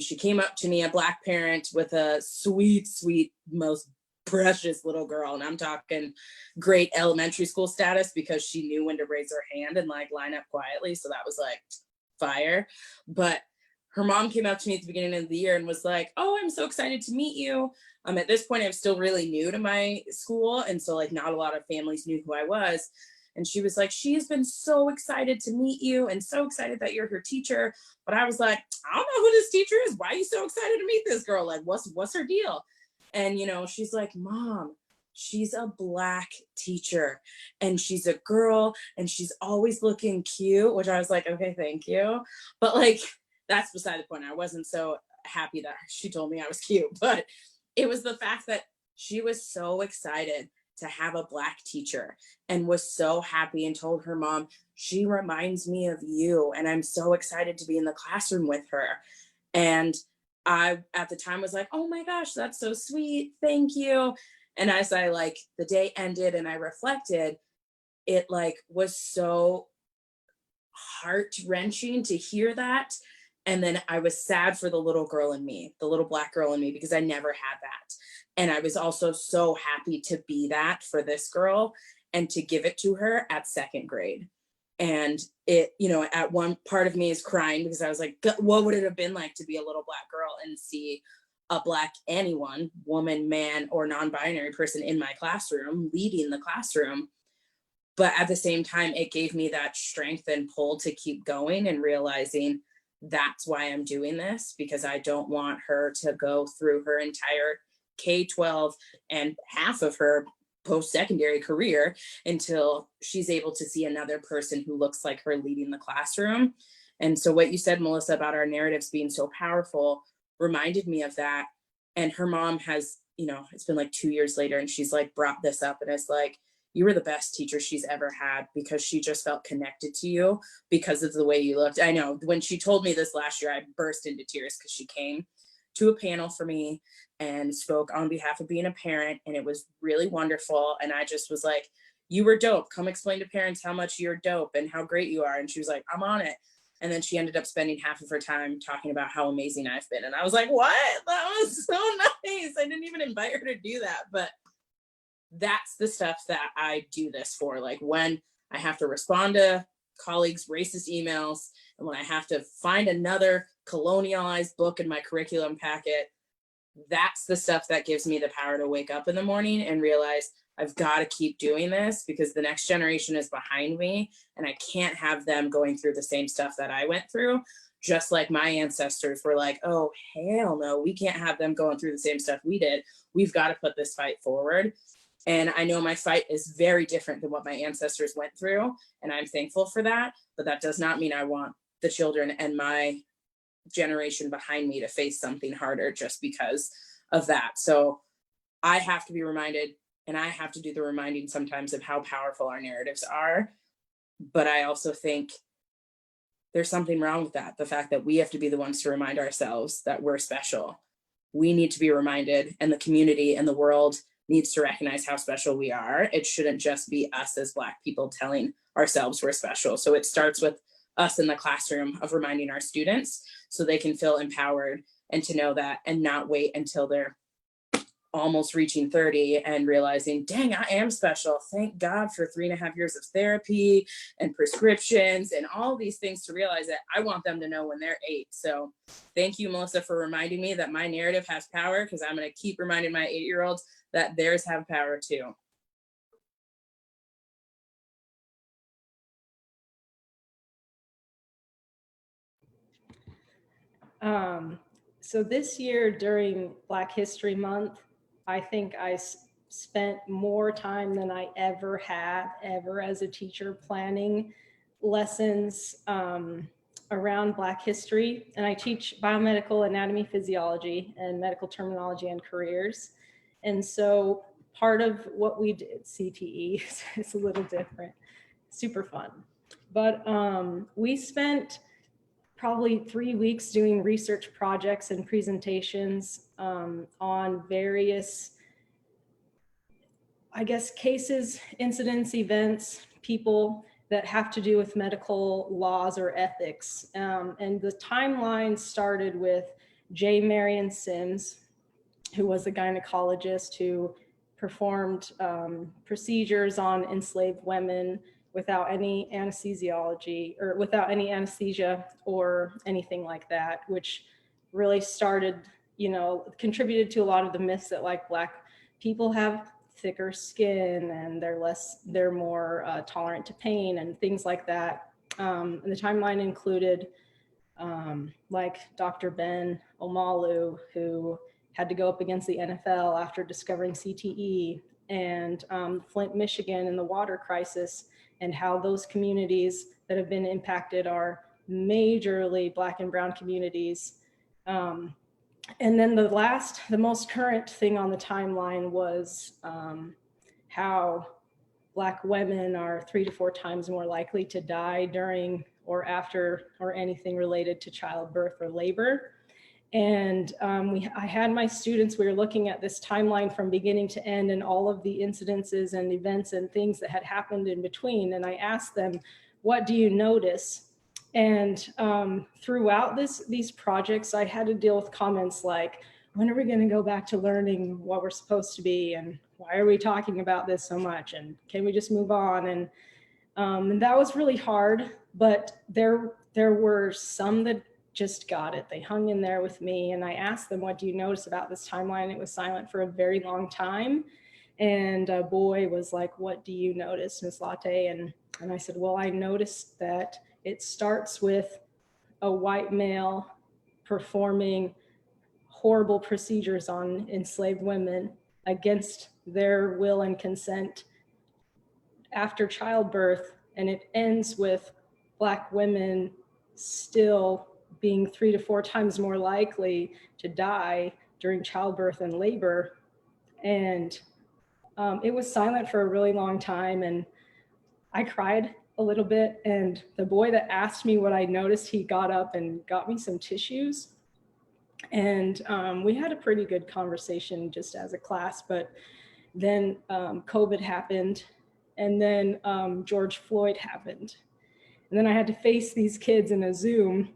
She came up to me, a Black parent with a sweet, sweet, most precious little girl. And I'm talking great elementary school status, because she knew when to raise her hand and like line up quietly. So that was like fire. But her mom came up to me at the beginning of the year and was like, oh, I'm so excited to meet you. At this point, I'm still really new to my school. And so like not a lot of families knew who I was. And she was like, she's been so excited to meet you and so excited that you're her teacher. But I was like, I don't know who this teacher is. Why are you so excited to meet this girl? Like, what's her deal? And, she's like, Mom, she's a Black teacher and she's a girl and she's always looking cute, which I was like, okay, thank you. But like, that's beside the point. I wasn't so happy that she told me I was cute, but it was the fact that she was so excited to have a Black teacher and was so happy and told her mom, she reminds me of you. And I'm so excited to be in the classroom with her. And I, at the time, was like, oh my gosh, that's so sweet. Thank you. And as I the day ended and I reflected, it was so heart-wrenching to hear that. And then I was sad for the little girl in me, the little Black girl in me, because I never had that. And I was also so happy to be that for this girl and to give it to her at second grade. And it, at one part of me is crying, because I was like, what would it have been like to be a little Black girl and see a Black anyone, woman, man, or non-binary person in my classroom, leading the classroom. But at the same time, it gave me that strength and pull to keep going and realizing that's why I'm doing this, because I don't want her to go through her entire K-12 and half of her post-secondary career until she's able to see another person who looks like her leading the classroom. And so what you said, Melissa, about our narratives being so powerful reminded me of that. And her mom has, it's been 2 years later, and she's brought this up, and it's like, you were the best teacher she's ever had, because she just felt connected to you because of the way you looked. I know when she told me this last year, I burst into tears, because she came to a panel for me and spoke on behalf of being a parent, and it was really wonderful. And I just was like, you were dope. Come explain to parents how much you're dope and how great you are. And she was like, I'm on it. And then she ended up spending half of her time talking about how amazing I've been. And I was like, what? That was so nice. I didn't even invite her to do that. But that's the stuff that I do this for. Like when I have to respond to colleagues' racist emails, and when I have to find another colonialized book in my curriculum packet, that's the stuff that gives me the power to wake up in the morning and realize I've got to keep doing this, because the next generation is behind me and I can't have them going through the same stuff that I went through. Just like my ancestors were like, oh, hell no, we can't have them going through the same stuff we did. We've got to put this fight forward. And I know my fight is very different than what my ancestors went through, and I'm thankful for that. But that does not mean I want the children and my generation behind me to face something harder just because of that. So I have to be reminded, and I have to do the reminding sometimes of how powerful our narratives are. But I also think there's something wrong with that. The fact that we have to be the ones to remind ourselves that we're special. We need to be reminded, and the community and the world needs to recognize how special we are. It shouldn't just be us as Black people telling ourselves we're special. So it starts with us in the classroom of reminding our students so they can feel empowered and to know that, and not wait until they're almost reaching 30 and realizing, dang, I am special. Thank God for 3.5 years of therapy and prescriptions and all these things to realize that I want them to know when they're 8. So thank you, Melissa, for reminding me that my narrative has power, because I'm going to keep reminding my 8-year-olds that theirs have power too. So this year during Black History Month, I think I spent more time than I ever as a teacher planning lessons around Black history. And I teach biomedical anatomy, physiology, and medical terminology and careers. And so part of what we did, CTE, is a little different, super fun. But we spent probably 3 weeks doing research projects and presentations on various, I guess, cases, incidents, events, people that have to do with medical laws or ethics. And the timeline started with J. Marion Sims, who was a gynecologist who performed procedures on enslaved women without any anesthesiology or without any anesthesia or anything like that, which really started, contributed to a lot of the myths that like Black people have thicker skin and they're more tolerant to pain and things like that. And the timeline included like Dr. Ben Omalu, who had to go up against the NFL after discovering CTE, and Flint, Michigan, and the water crisis, and how those communities that have been impacted are majorly Black and brown communities. And then the most current thing on the timeline was how Black women are 3 to 4 times more likely to die during or after or anything related to childbirth or labor. And I had my students, we were looking at this timeline from beginning to end and all of the incidences and events and things that had happened in between. And I asked them, what do you notice? And throughout these projects, I had to deal with comments like, when are we going to go back to learning what we're supposed to be? And why are we talking about this so much? And can we just move on? And that was really hard, but there were some that just got it. They hung in there with me, and I asked them, what do you notice about this timeline? It was silent for a very long time. And a boy was like, what do you notice, Ms. Latte? And I said, well, I noticed that it starts with a white male performing horrible procedures on enslaved women against their will and consent after childbirth. And it ends with Black women still being 3 to 4 times more likely to die during childbirth and labor. And it was silent for a really long time. And I cried a little bit. And the boy that asked me what I noticed, he got up and got me some tissues. And we had a pretty good conversation just as a class, but then COVID happened, and then George Floyd happened. And then I had to face these kids in a Zoom,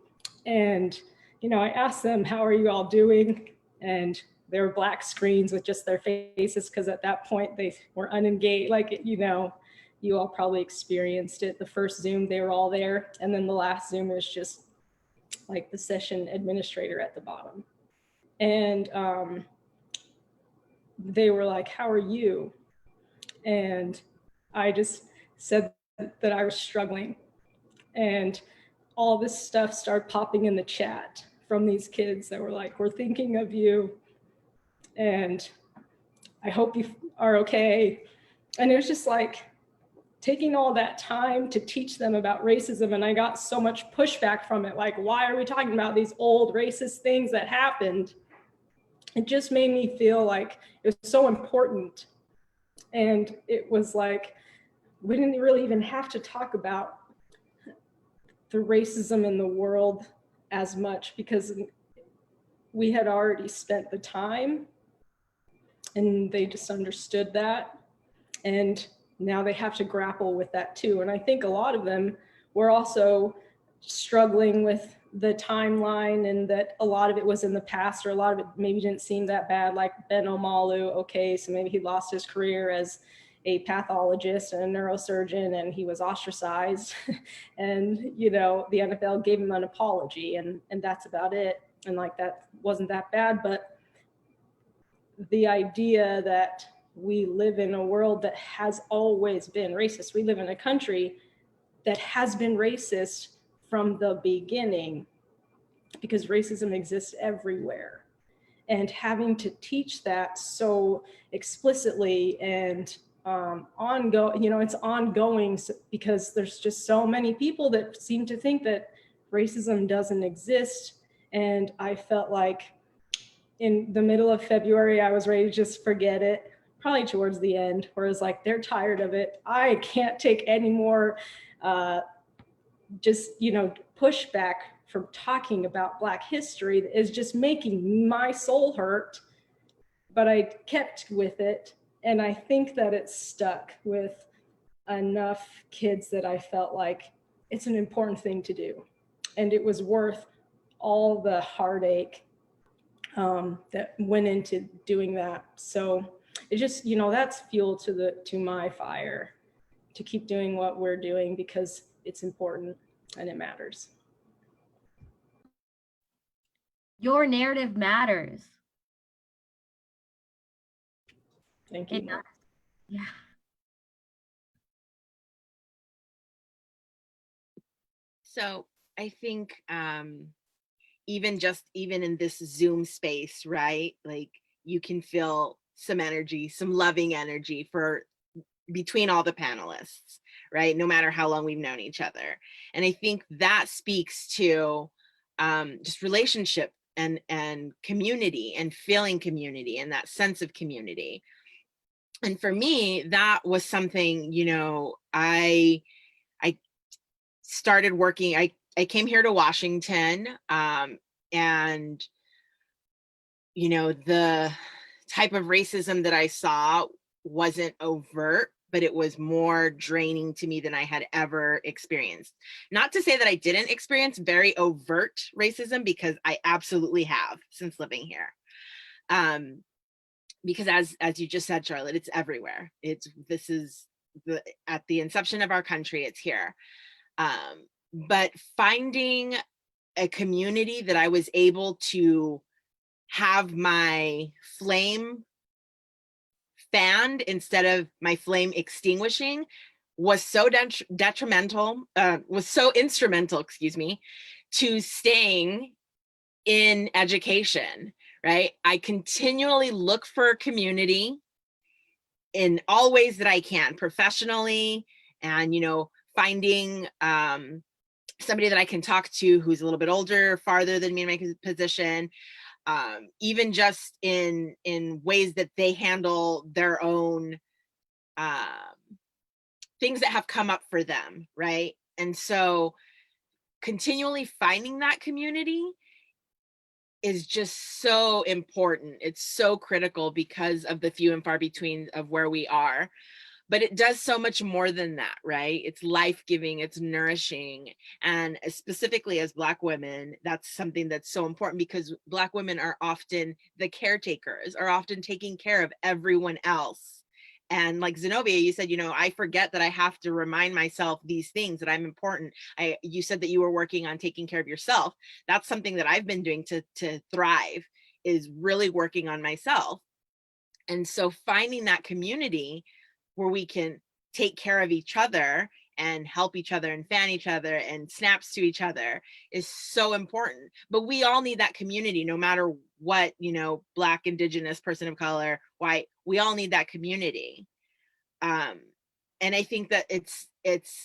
and I asked them, how are you all doing? And there were black screens with just their faces, because at that point they were unengaged. Like, you all probably experienced it. The first Zoom, they were all there. And then the last Zoom was just like the session administrator at the bottom. And they were like, how are you? And I just said that I was struggling. And all this stuff started popping in the chat from these kids that were like, we're thinking of you. And I hope you are okay. And it was just like taking all that time to teach them about racism. And I got so much pushback from it. Like, why are we talking about these old racist things that happened? It just made me feel like it was so important. And it was like, we didn't really even have to talk about the racism in the world as much because we had already spent the time and they just understood that. And now they have to grapple with that too. And I think a lot of them were also struggling with the timeline and that a lot of it was in the past or a lot of it maybe didn't seem that bad, like Ben Omalu. Okay, so maybe he lost his career as a pathologist and a neurosurgeon and he was ostracized and you know the NFL gave him an apology and that's about it, and like that wasn't that bad. But the idea that we live in a world that has always been racist, we live in a country that has been racist from the beginning because racism exists everywhere, and having to teach that so explicitly and ongoing, you know, it's ongoing because there's just so many people that seem to think that racism doesn't exist. And I felt like in the middle of February, I was ready to just forget it, probably towards the end, where it's like, they're tired of it. I can't take any more just, you know, pushback from talking about Black history that is just making my soul hurt. But I kept with it. And I think that it stuck with enough kids that I felt like it's an important thing to do. And it was worth all the heartache that went into doing that. So it just, you know, that's fuel to my fire to keep doing what we're doing because it's important and it matters. Your narrative matters. Thank you. Yeah. So I think even in this Zoom space, right? Like you can feel some energy, some loving energy between all the panelists, right? No matter how long we've known each other. And I think that speaks to just relationship and community and feeling community and that sense of community. And for me, that was something, you know, I started working, I came here to Washington and, you know, the type of racism that I saw wasn't overt, but it was more draining to me than I had ever experienced. Not to say that I didn't experience very overt racism, because I absolutely have since living here. Because as you just said, Charlotte, it's everywhere. This is at the inception of our country, it's here. But finding a community that I was able to have my flame fanned instead of my flame extinguishing was so instrumental, excuse me, to staying in education, right? I continually look for a community in all ways that I can, professionally, and, you know, finding somebody that I can talk to who's a little bit older, farther than me in my position, even just in ways that they handle their own things that have come up for them, right? And so continually finding that community is just so important. It's so critical because of the few and far between of where we are. But it does so much more than that, right? It's life-giving, it's nourishing. And specifically as Black women, that's something that's so important, because Black women are often the caretakers, are often taking care of everyone else. And like Zanovia, you said, you know, I forget that I have to remind myself these things, that I'm important. You said that you were working on taking care of yourself. That's something that I've been doing to thrive, is really working on myself. And so finding that community where we can take care of each other and help each other and fan each other and snaps to each other is so important. But we all need that community, no matter what, you know, Black, Indigenous, person of color, white, we all need that community. And I think that it's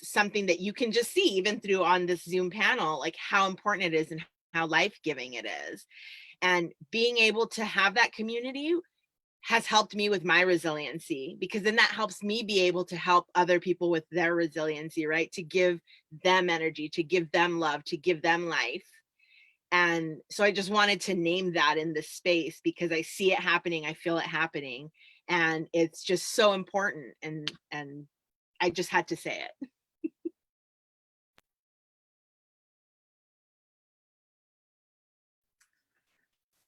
something that you can just see even through on this Zoom panel, like how important it is and how life-giving it is. And being able to have that community has helped me with my resiliency, because then that helps me be able to help other people with their resiliency, right? To give them energy, to give them love, to give them life. And so I just wanted to name that in this space because I see it happening, I feel it happening, and it's just so important. And I just had to say it.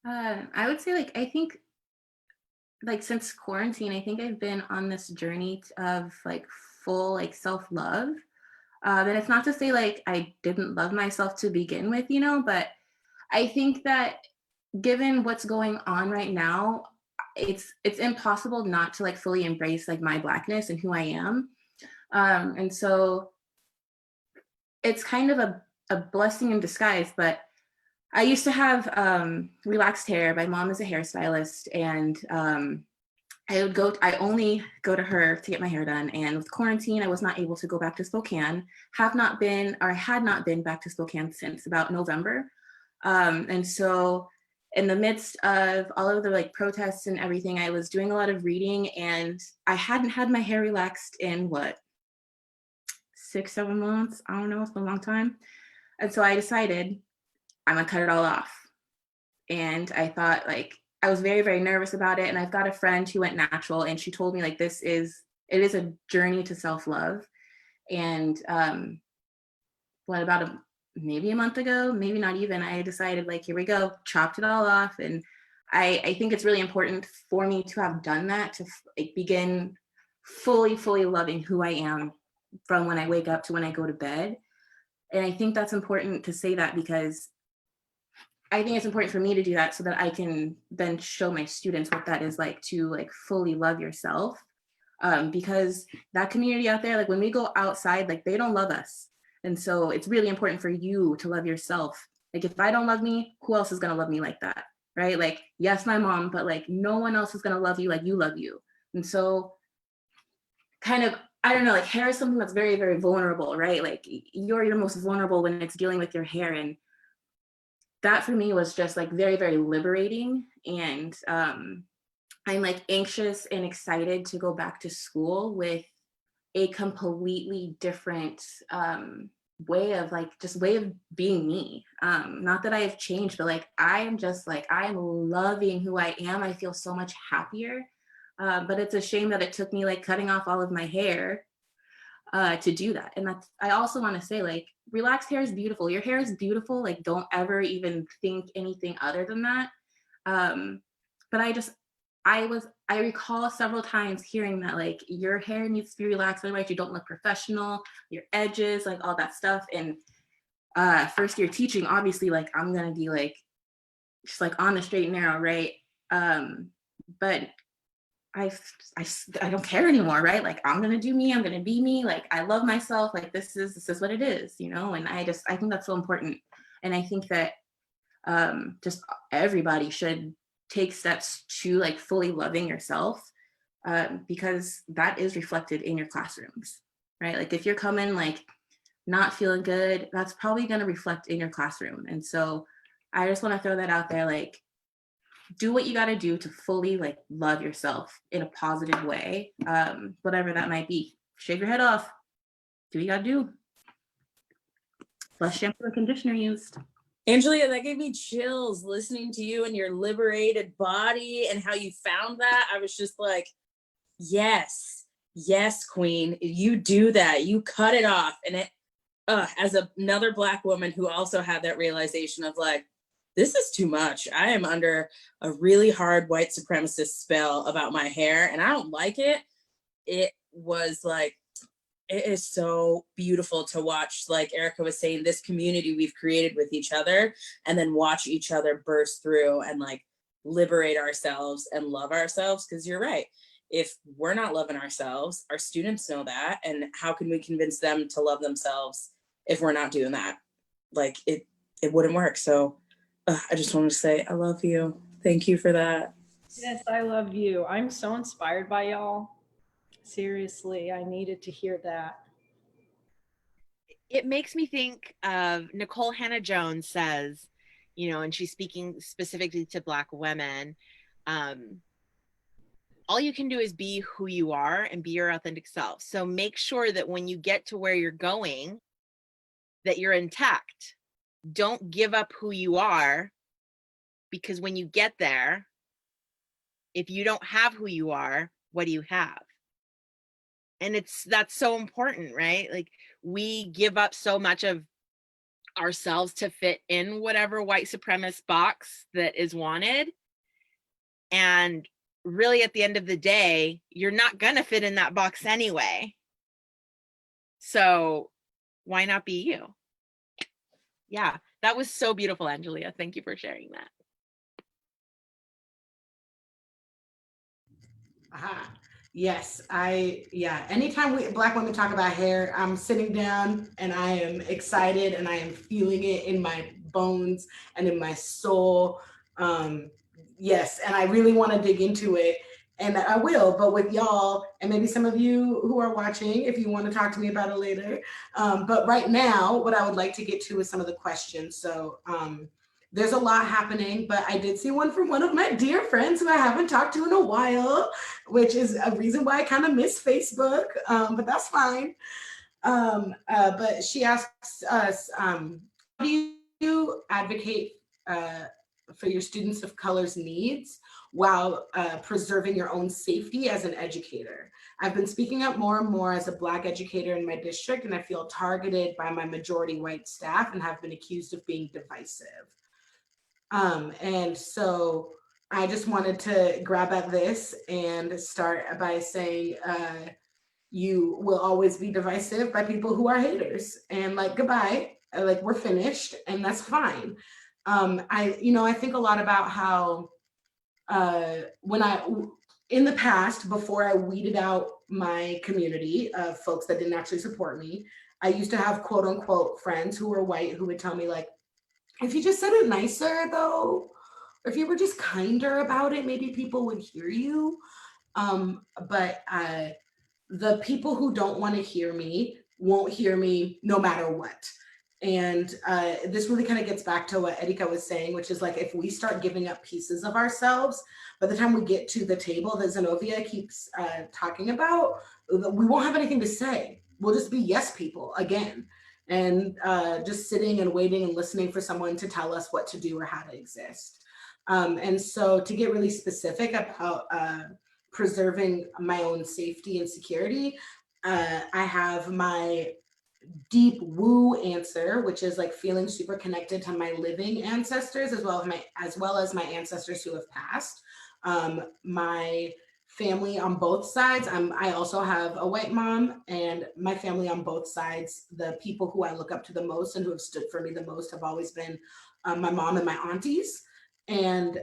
I would say, like, I think, like, since quarantine, I think I've been on this journey of like full like self-love. And it's not to say like I didn't love myself to begin with, you know, but I think that given what's going on right now, it's impossible not to like fully embrace like my Blackness and who I am. And so it's kind of a blessing in disguise, but I used to have relaxed hair. My mom is a hairstylist, and I only go to her to get my hair done. And with quarantine, I was not able to go back to Spokane. Had not been back to Spokane since about November. And so in the midst of all of the like protests and everything, I was doing a lot of reading, and I hadn't had my hair relaxed in what, 6-7 months? I don't know, it's been a long time. And so I decided I'm gonna cut it all off. And I thought, like, I was very, very nervous about it. And I've got a friend who went natural, and she told me like, it is a journey to self-love. And maybe a month ago, maybe not even, I decided like, here we go, chopped it all off. And I think it's really important for me to have done that, to like begin fully loving who I am from when I wake up to when I go to bed. And I think that's important to say that, because I think it's important for me to do that so that I can then show my students what that is like, to like fully love yourself. Because that community out there, like when we go outside, like they don't love us. And so it's really important for you to love yourself. Like if I don't love me, who else is gonna love me like that, right? Like, yes, my mom, but like no one else is gonna love you like you love you. And so kind of, I don't know, like hair is something that's very, very vulnerable, right? Like you're most vulnerable when it's dealing with your hair. And that for me was just like very, very liberating. And I'm like anxious and excited to go back to school with a completely different way of being me. Not that I have changed, but like I am loving who I am. I feel so much happier. But it's a shame that it took me like cutting off all of my hair to do that. And I also want to say, like, relaxed hair is beautiful. Your hair is beautiful. Like, don't ever even think anything other than that. But I recall several times hearing that like your hair needs to be relaxed, otherwise you don't look professional, your edges, like all that stuff. And first year teaching, obviously, like I'm gonna be like just like on the straight and narrow, right? But I don't care anymore, right? Like I'm gonna do me, I'm gonna be me, like I love myself, like this is what it is, you know. And I think that's so important. And I think that just everybody should take steps to like fully loving yourself, because that is reflected in your classrooms, right? Like if you're coming like not feeling good, that's probably going to reflect in your classroom. And so I just want to throw that out there, like do what you got to do to fully like love yourself in a positive way, whatever that might be. Shave your head off, do what you got to do. Less shampoo and conditioner used. Angelia, that gave me chills listening to you and your liberated body and how you found that. I was just like, yes, queen, you do that. You cut it off. And it, as another Black woman who also had that realization of like, this is too much. I am under a really hard white supremacist spell about my hair and I don't like it. It was like, it is so beautiful to watch, like Erica was saying, this community we've created with each other, and then watch each other burst through and like liberate ourselves and love ourselves. Because you're right, if we're not loving ourselves, our students know that, and how can we convince them to love themselves if we're not doing that? Like it wouldn't work. So I just want to say I love you. Thank you for that. Yes, I love you. I'm so inspired by y'all. Seriously, I needed to hear that. It makes me think of Nicole Hannah Jones says, you know, and she's speaking specifically to Black women, all you can do is be who you are and be your authentic self. So make sure that when you get to where you're going, that you're intact. Don't give up who you are, because when you get there, if you don't have who you are, what do you have? And that's so important, right? Like, we give up so much of ourselves to fit in whatever white supremacist box that is wanted. And really, at the end of the day, you're not gonna fit in that box anyway. So why not be you? Yeah, that was so beautiful, Angelia. Thank you for sharing that. Aha. Yes, anytime Black women talk about hair, I'm sitting down and I am excited and I am feeling it in my bones and in my soul. Yes, and I really want to dig into it, and I will, but with y'all and maybe some of you who are watching, if you want to talk to me about it later. But right now, what I would like to get to is some of the questions. So there's a lot happening, but I did see one from one of my dear friends who I haven't talked to in a while, which is a reason why I kind of miss Facebook, but that's fine. But she asks us, how do you advocate for your students of color's needs while preserving your own safety as an educator? I've been speaking up more and more as a Black educator in my district, and I feel targeted by my majority white staff and have been accused of being divisive. And so I just wanted to grab at this and start by saying, you will always be divisive by people who are haters, and like, goodbye, like, we're finished, and that's fine. I think a lot about how in the past, before I weeded out my community of folks that didn't actually support me, I used to have quote unquote friends who were white who would tell me, like, if you just said it nicer though, or if you were just kinder about it, maybe people would hear you. But the people who don't want to hear me won't hear me no matter what. And this really kind of gets back to what Erika was saying, which is like, if we start giving up pieces of ourselves, by the time we get to the table that Zanovia keeps talking about, we won't have anything to say. We'll just be yes people again. And just sitting and waiting and listening for someone to tell us what to do or how to exist. And so to get really specific about preserving my own safety and security, I have my deep woo answer, which is like feeling super connected to my living ancestors as well as my ancestors who have passed. My family on both sides. I also have a white mom, and my family on both sides, the people who I look up to the most and who have stood for me the most have always been my mom and my aunties. And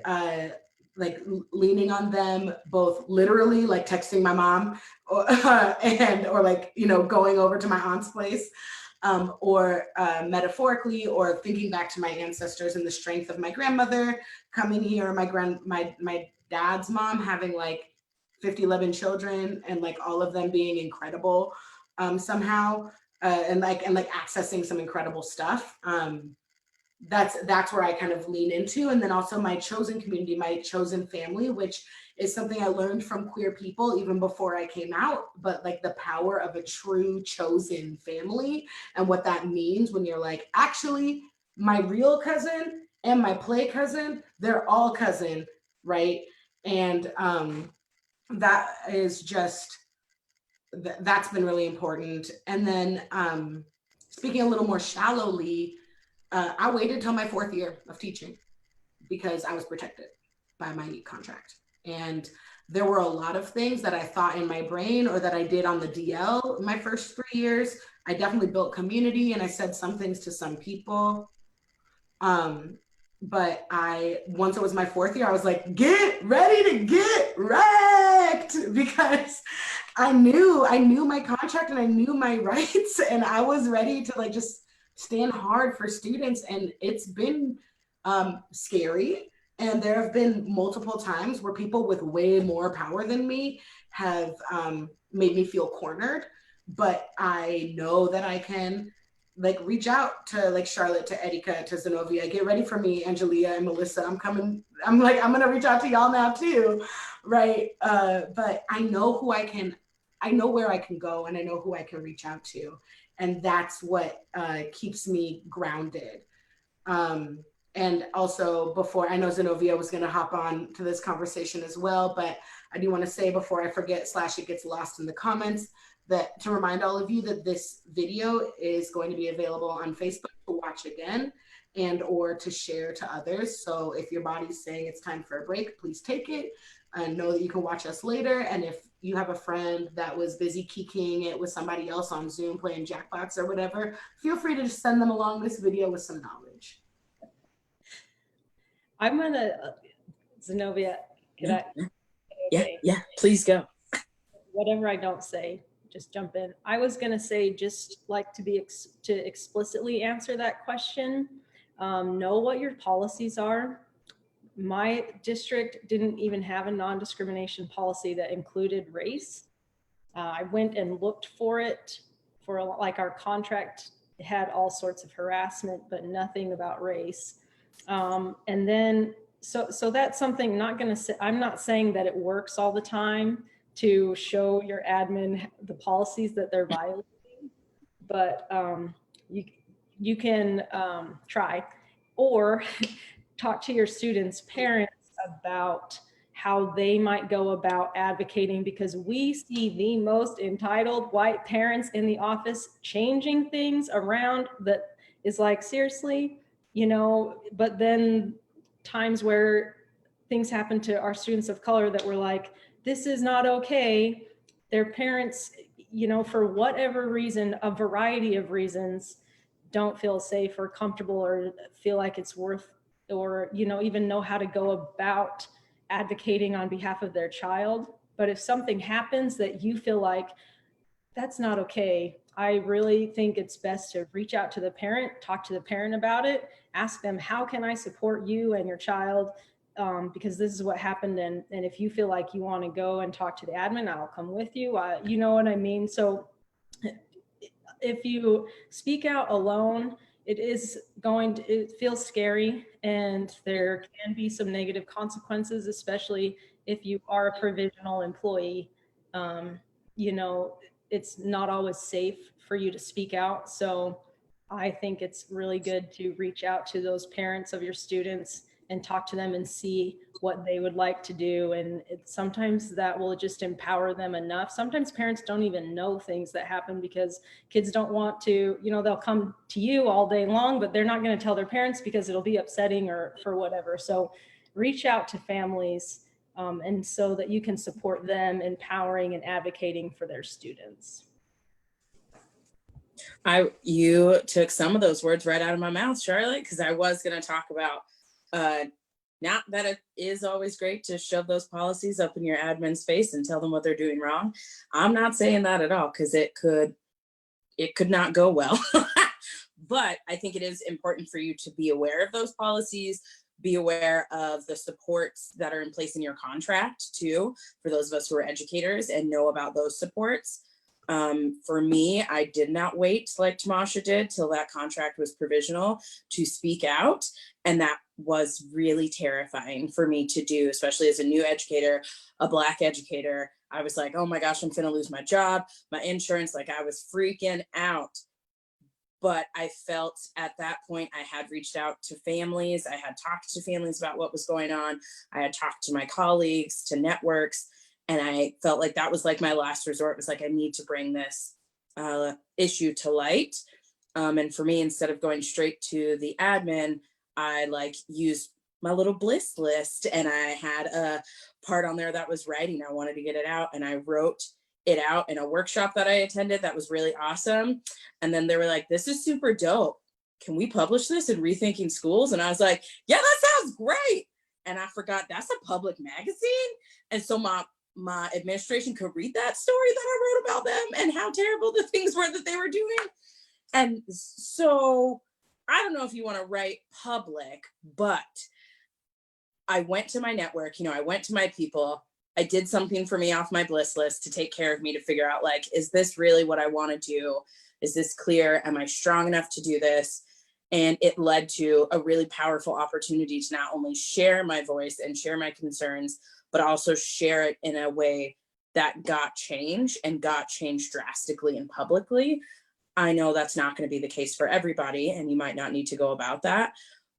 like leaning on them, both literally like texting my mom or like, going over to my aunt's place, or metaphorically, or thinking back to my ancestors and the strength of my grandmother coming here, my dad's mom having like 11 children and like all of them being incredible somehow, and accessing some incredible stuff. That's where I kind of lean into. And then also my chosen community, my chosen family, which is something I learned from queer people even before I came out, but like the power of a true chosen family and what that means when you're like, actually, my real cousin and my play cousin, they're all cousin, right? And that is just, that's been really important. And then speaking a little more shallowly, I waited till my 4th year of teaching because I was protected by my contract. And there were a lot of things that I thought in my brain or that I did on the DL my first 3 years. I definitely built community and I said some things to some people. But once it was my 4th year, I was like, get ready to get wrecked, because I knew my contract and I knew my rights, and I was ready to like just stand hard for students. And it's been scary. And there have been multiple times where people with way more power than me have made me feel cornered, but I know that I can like reach out to like Charlotte, to Edika, to Zanovia. Get ready for me, Angelia and Melissa. I'm coming. I'm gonna reach out to y'all now too, right? But I know who I know where I can go, and I know who I can reach out to, and that's what keeps me grounded. And also, before, I know Zanovia was gonna hop on to this conversation as well, but I do wanna say before I forget, / it gets lost in the comments, that to remind all of you that this video is going to be available on Facebook to watch again and or to share to others. So if your body's saying it's time for a break, please take it and know that you can watch us later. And if you have a friend that was busy kikiing it with somebody else on Zoom playing Jackbox or whatever, feel free to just send them along this video with some knowledge. I'm gonna, Zanovia, can I? Okay. Yeah, please go. Whatever I don't say, just jump in. I was gonna say, just like to explicitly answer that question, know what your policies are. My district didn't even have a non-discrimination policy that included race. I went and looked for it for like our contract had all sorts of harassment, but nothing about race. And then, so that's something I'm not saying that it works all the time to show your admin the policies that they're violating, but you can try, or talk to your students' parents about how they might go about advocating, because we see the most entitled white parents in the office changing things around that is like, seriously, you know, but then times where things happen to our students of color that were like, this is not okay. Their parents, you know, for whatever reason, a variety of reasons, don't feel safe or comfortable or feel like it's worth, or, you know, even know how to go about advocating on behalf of their child. But if something happens that you feel like that's not okay, I really think it's best to reach out to the parent, talk to the parent about it, ask them, how can I support you and your child? Because this is what happened. And if you feel like you want to go and talk to the admin, I'll come with you. You know what I mean? So if you speak out alone, it feels scary, and there can be some negative consequences, especially if you are a provisional employee. You know, it's not always safe for you to speak out. So I think it's really good to reach out to those parents of your students and talk to them and see what they would like to do. And sometimes that will just empower them enough. Sometimes parents don't even know things that happen because kids don't want to, you know, they'll come to you all day long, but they're not going to tell their parents because it'll be upsetting or for whatever. So reach out to families and so that you can support them empowering and advocating for their students. You took some of those words right out of my mouth, Charlotte, because I was going to talk about not that it is always great to shove those policies up in your admin's face and tell them what they're doing wrong. I'm not saying that at all, because it could not go well. But I think it is important for you to be aware of those policies, be aware of the supports that are in place in your contract too, for those of us who are educators, and know about those supports. For me, I did not wait like Tamasha did till that contract was provisional to speak out. And that was really terrifying for me to do, especially as a new educator, a Black educator. I was like, oh my gosh, I'm gonna lose my job, my insurance, like I was freaking out. But I felt at that point, I had reached out to families. I had talked to families about what was going on. I had talked to my colleagues, to networks. And I felt like that was like my last resort. It was like, I need to bring this issue to light. And for me, instead of going straight to the admin, I like used my little bliss list, and I had a part on there that was writing. I wanted to get it out, and I wrote it out in a workshop that I attended that was really awesome. And then they were like, this is super dope. Can we publish this in Rethinking Schools? And I was like, yeah, that sounds great. And I forgot that's a public magazine. And so my administration could read that story that I wrote about them and how terrible the things were that they were doing. And so I don't know if you want to write public, but I went to my network, I went to my people, I did something for me off my bliss list to take care of me, to figure out like, is this really what I want to do? Is this clear? Am I strong enough to do this? And it led to a really powerful opportunity to not only share my voice and share my concerns, but also share it in a way that got change and got change drastically and publicly. I know that's not going to be the case for everybody, and you might not need to go about that.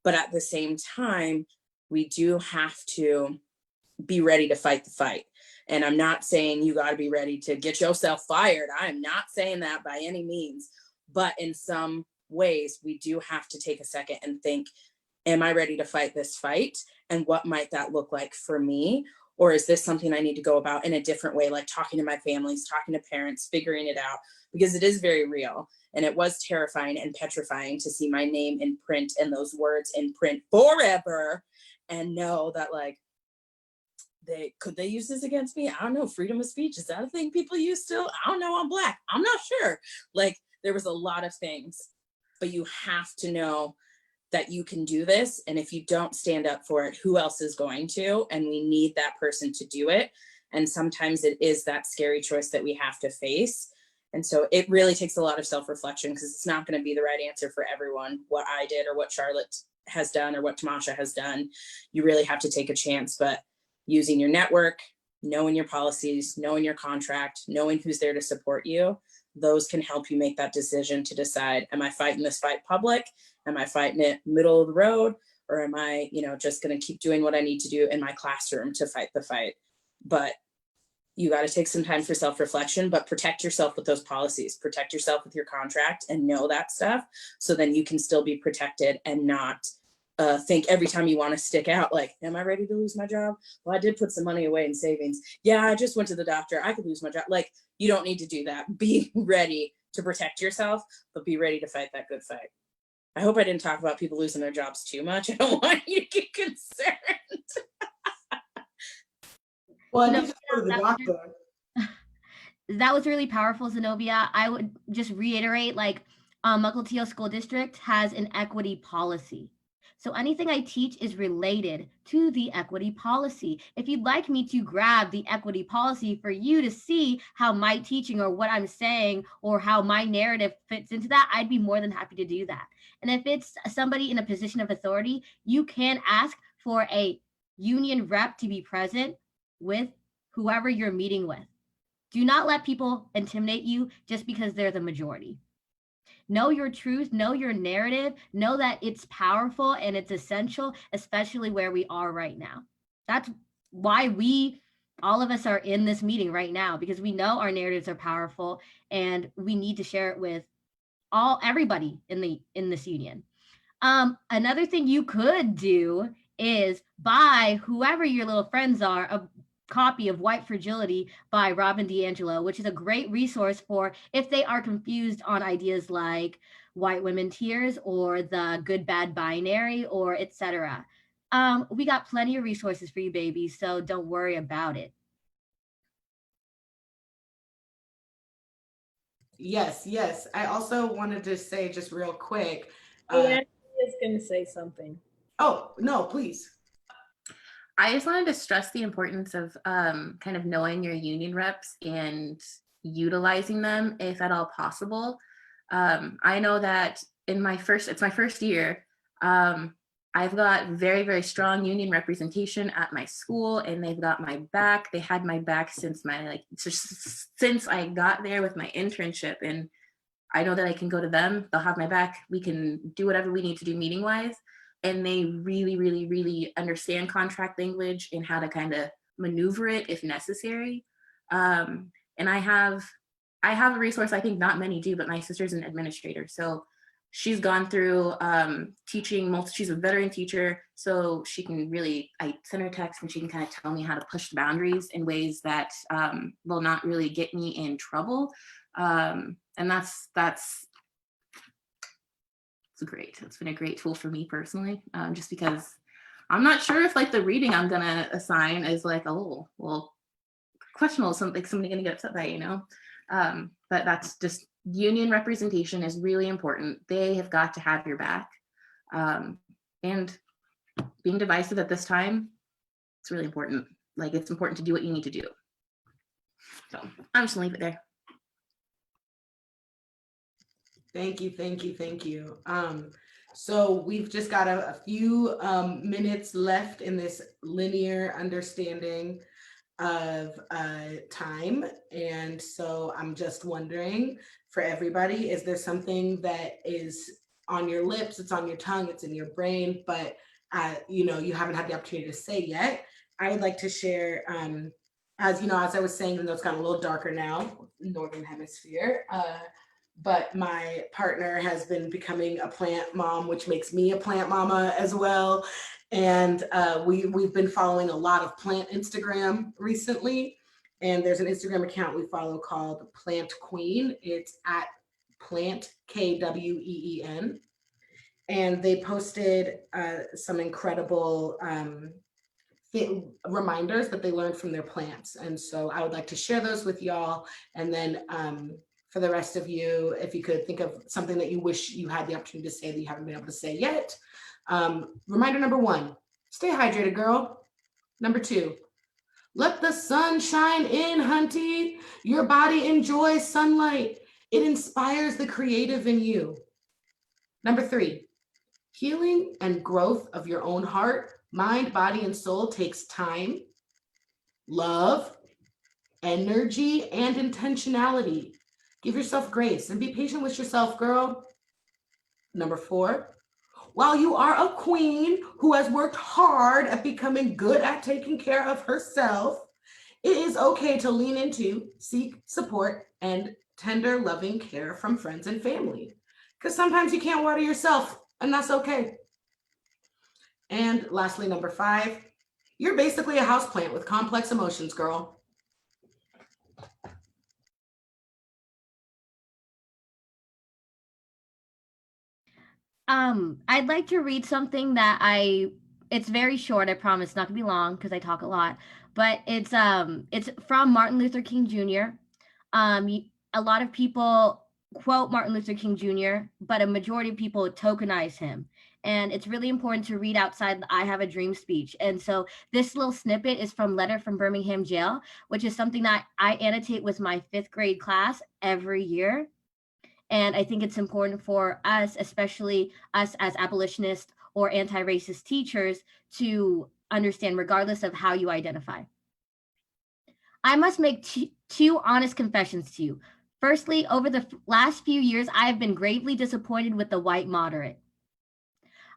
But at the same time, we do have to be ready to fight the fight. And I'm not saying you got to be ready to get yourself fired. I'm not saying that by any means. But in some ways, we do have to take a second and think, am I ready to fight this fight? And what might that look like for me? Or is this something I need to go about in a different way, like talking to my families, talking to parents, figuring it out? Because it is very real. And it was terrifying and petrifying to see my name in print and those words in print forever, and know that like, could they use this against me? I don't know. Freedom of speech, is that a thing people use still? I don't know. I'm Black. I'm not sure. Like, there was a lot of things, but you have to know that you can do this. And if you don't stand up for it, who else is going to? And we need that person to do it. And sometimes it is that scary choice that we have to face. And so it really takes a lot of self-reflection, because it's not going to be the right answer for everyone, what I did or what Charlotte has done or what Tamasha has done. You really have to take a chance, but using your network, knowing your policies, knowing your contract, knowing who's there to support you, those can help you make that decision to decide, am I fighting this fight public? Am I fighting it middle of the road? Or am I, just going to keep doing what I need to do in my classroom to fight the fight? But you got to take some time for self-reflection, but protect yourself with those policies, protect yourself with your contract, and know that stuff. So then you can still be protected and not think every time you want to stick out, like, am I ready to lose my job? Well, I did put some money away in savings. Yeah, I just went to the doctor. I could lose my job. Like, you don't need to do that. Be ready to protect yourself, but be ready to fight that good fight. I hope I didn't talk about people losing their jobs too much. I don't want you to get concerned. Well, I need to go to the doctor. That was really powerful, Zanovia. I would just reiterate, like, Mukilteo School District has an equity policy. So anything I teach is related to the equity policy. If you'd like me to grab the equity policy for you to see how my teaching or what I'm saying or how my narrative fits into that, I'd be more than happy to do that. And if it's somebody in a position of authority, you can ask for a union rep to be present with whoever you're meeting with. Do not let people intimidate you just because they're the majority. Know your truth, know your narrative, know that it's powerful and it's essential, especially where we are right now. That's why all of us are in this meeting right now, because we know our narratives are powerful and we need to share it with everybody in this union. Another thing you could do is buy whoever your little friends are a copy of White Fragility by Robin DiAngelo, which is a great resource for if they are confused on ideas like white women tears or the good bad binary or etc. We got plenty of resources for you, babies, so don't worry about it. Yes. I also wanted to say just real quick. Angela is going to say something. Oh, no, please. I just wanted to stress the importance of kind of knowing your union reps and utilizing them if at all possible. I know that it's my first year. I've got very, very strong union representation at my school, and they've got my back. They had my back since I got there with my internship, and I know that I can go to them. They'll have my back. We can do whatever we need to do meeting wise. And they really, really, really understand contract language and how to kind of maneuver it if necessary. And I have a resource I think not many do, but my sister's an administrator. So she's gone through teaching, she's a veteran teacher, so she can really, I send her text and she can kind of tell me how to push the boundaries in ways that will not really get me in trouble. And that's great. It's been a great tool for me personally, just because I'm not sure if like the reading I'm gonna assign is like, oh, well, questionable, somebody gonna get upset by, but that's just, union representation is really important. They have got to have your back. And being divisive at this time, It's really important. Like, it's important to do what you need to do. So I'm just gonna leave it there. Thank you, thank you, thank you. So we've just got a few minutes left in this linear understanding of time. And so I'm just wondering, for everybody, is there something that is on your lips, it's on your tongue, it's in your brain, but you know, you haven't had the opportunity to say yet? I would like to share, as you know, as I was saying, even though it's gotten a little darker now, Northern Hemisphere, but my partner has been becoming a plant mom, which makes me a plant mama as well. And we've been following a lot of plant Instagram recently. And there's an Instagram account we follow called Plant Queen. It's at Plant KWEEN. And they posted some incredible reminders that they learned from their plants. And so I would like to share those with y'all. And then for the rest of you, if you could think of something that you wish you had the opportunity to say that you haven't been able to say yet. Reminder number 1, stay hydrated, girl. Number 2, let the sun shine in, hunty. Your body enjoys sunlight. It inspires the creative in you. Number 3, healing and growth of your own heart, mind, body, and soul takes time, love, energy, and intentionality. Give yourself grace and be patient with yourself, girl. Number 4, while you are a queen who has worked hard at becoming good at taking care of herself, it is okay to lean into, seek support, and tender, loving care from friends and family. Because sometimes you can't water yourself, and that's okay. And lastly, number 5, you're basically a houseplant with complex emotions, girl. I'd like to read something that it's very short, I promise, not gonna be long because I talk a lot, but it's from Martin Luther King Jr. A lot of people quote Martin Luther King Jr., but a majority of people tokenize him. And it's really important to read outside the I Have a Dream speech. And so this little snippet is from Letter from Birmingham Jail, which is something that I annotate with my 5th grade class every year. And I think it's important for us, especially us as abolitionists or anti-racist teachers, to understand regardless of how you identify. I must make two honest confessions to you. Firstly, over the last few years, I have been gravely disappointed with the white moderate.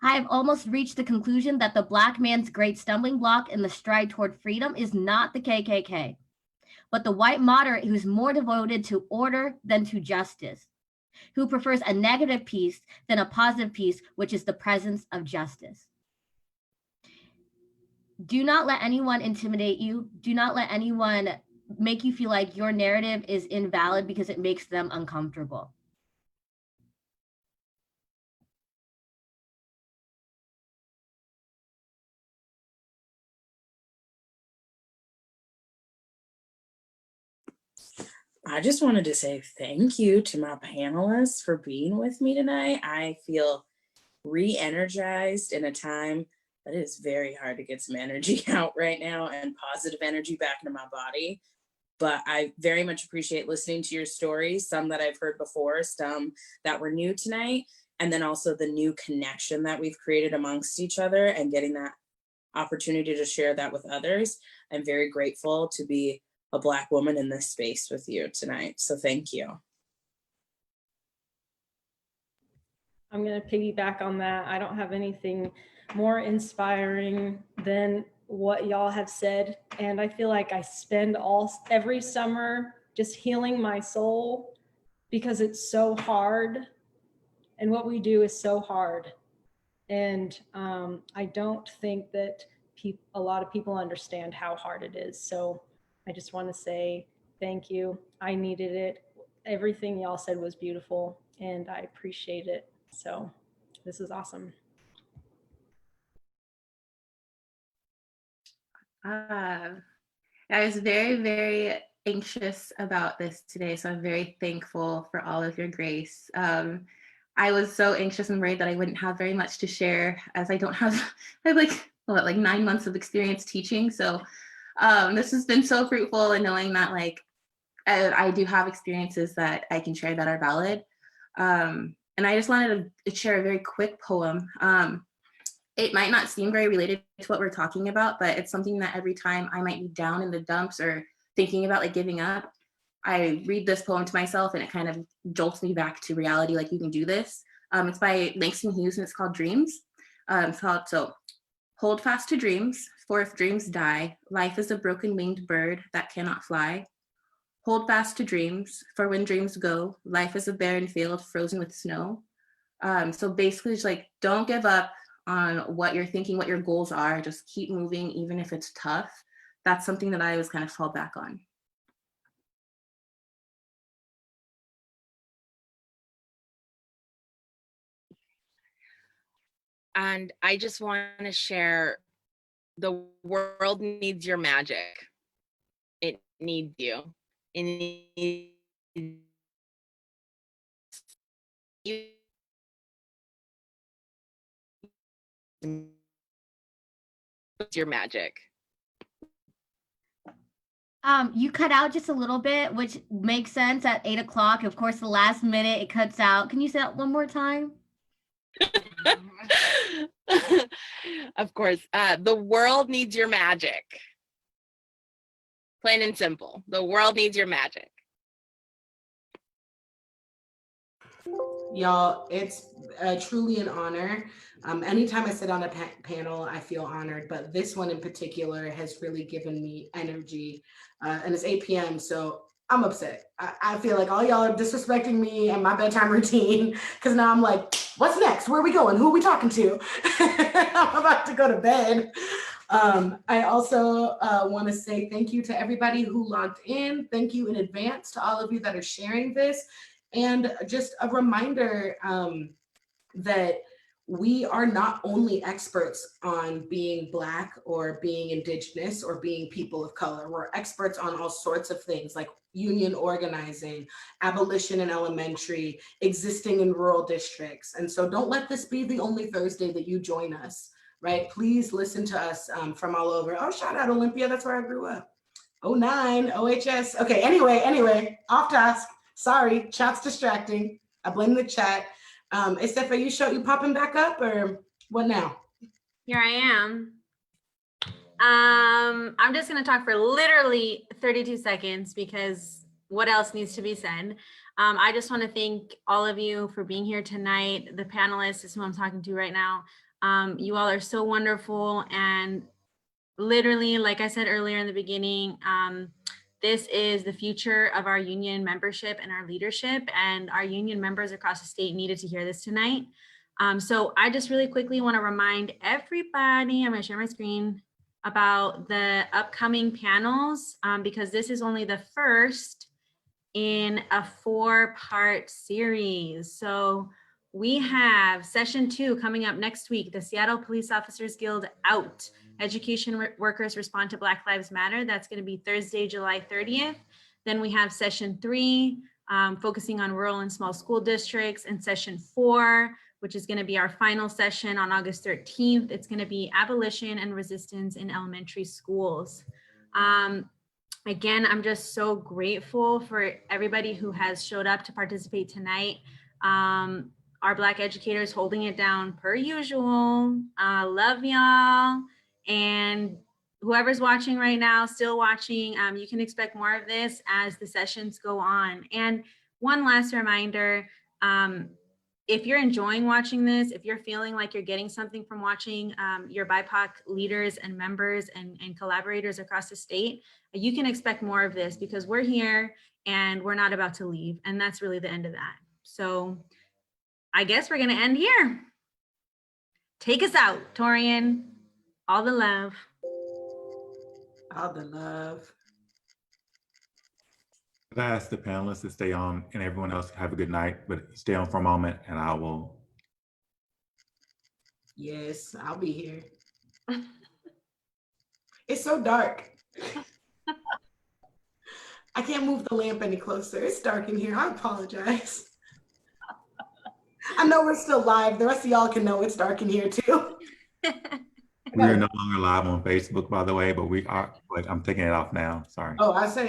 I have almost reached the conclusion that the Black man's great stumbling block in the stride toward freedom is not the KKK, but the white moderate who's more devoted to order than to justice, who prefers a negative peace than a positive peace, which is the presence of justice. Do not let anyone intimidate you. Do not let anyone make you feel like your narrative is invalid because it makes them uncomfortable. I just wanted to say thank you to my panelists for being with me tonight. I feel re-energized in a time that is very hard to get some energy out right now and positive energy back into my body. But I very much appreciate listening to your stories, some that I've heard before, some that were new tonight, and then also the new connection that we've created amongst each other and getting that opportunity to share that with others. I'm very grateful to be a Black woman in this space with you tonight. So thank you. I'm going to piggyback on that. I don't have anything more inspiring than what y'all have said. And I feel like I spend every summer just healing my soul because it's so hard. And what we do is so hard. And I don't think that a lot of people understand how hard it is. So I just want to say thank you. I needed it. Everything y'all said was beautiful and I appreciate it. So this is awesome. I was very, very anxious about this today. So I'm very thankful for all of your grace. I was so anxious and worried that I wouldn't have very much to share as I don't have, I have like like 9 months of experience teaching. So this has been so fruitful in knowing that like I do have experiences that I can share that are valid. And I just wanted to share a very quick poem. It might not seem very related to what we're talking about, but it's something that every time I might be down in the dumps or thinking about like giving up, I read this poem to myself and it kind of jolts me back to reality, like you can do this. It's by Langston Hughes and it's called Dreams. So hold fast to dreams, for if dreams die, life is a broken winged bird that cannot fly. Hold fast to dreams, for when dreams go, life is a barren field frozen with snow. So basically it's like, don't give up on what you're thinking, what your goals are, just keep moving, even if it's tough. That's something that I always kind of fall back on. And I just want to share, the world needs your magic. It needs you. It needs your magic. You cut out just a little bit, which makes sense at 8 o'clock. Of course, the last minute it cuts out. Can you say that one more time? Of course, the world needs your magic. Plain and simple. The world needs your magic. Y'all, it's truly an honor. Anytime I sit on a panel, I feel honored, but this one in particular has really given me energy. And it's 8 p.m., so I'm upset. I feel like all y'all are disrespecting me and my bedtime routine, because now I'm like, what's next? Where are we going? Who are we talking to? I'm about to go to bed. I also want to say thank you to everybody who logged in. Thank you in advance to all of you that are sharing this. And just a reminder that we are not only experts on being Black or being Indigenous or being people of color. We're experts on all sorts of things like union organizing, abolition in elementary, existing in rural districts. And so don't let this be the only Thursday that you join us, right? Please listen to us from all over. Oh, shout out Olympia, that's where I grew up. 09, OHS. Okay, anyway, off task. Sorry, chat's distracting. I blame the chat. Estef, you popping back up or what now? Here I am. I'm just gonna talk for literally 32 seconds because what else needs to be said? I just wanna thank all of you for being here tonight. The panelists is who I'm talking to right now. You all are so wonderful, and literally, like I said earlier in the beginning, this is the future of our union membership and our leadership, and our union members across the state needed to hear this tonight. So I just really quickly want to remind everybody, I'm going to share my screen, about the upcoming panels, because this is only the first in a 4-part series. So we have session 2 coming up next week, the Seattle Police Officers Guild Out. Education workers respond to Black Lives Matter. That's going to be Thursday, July 30th. Then we have session 3, focusing on rural and small school districts, and session 4, which is going to be our final session on August 13th. It's going to be abolition and resistance in elementary schools. Again, I'm just so grateful for everybody who has showed up to participate tonight. Our Black educators holding it down per usual. Love y'all. And whoever's watching right now, still watching, you can expect more of this as the sessions go on. And one last reminder, if you're enjoying watching this, if you're feeling like you're getting something from watching your BIPOC leaders and members and collaborators across the state, you can expect more of this because we're here and we're not about to leave. And that's really the end of that. So I guess we're gonna end here. Take us out, Torian. All the love. All the love. I ask the panelists to stay on and everyone else have a good night, but stay on for a moment and I will. Yes, I'll be here. It's so dark. I can't move the lamp any closer. It's dark in here. I apologize. I know we're still live. The rest of y'all can know it's dark in here too. We are no longer live on Facebook, by the way, but we are, like, I'm taking it off now. Sorry. Oh, I say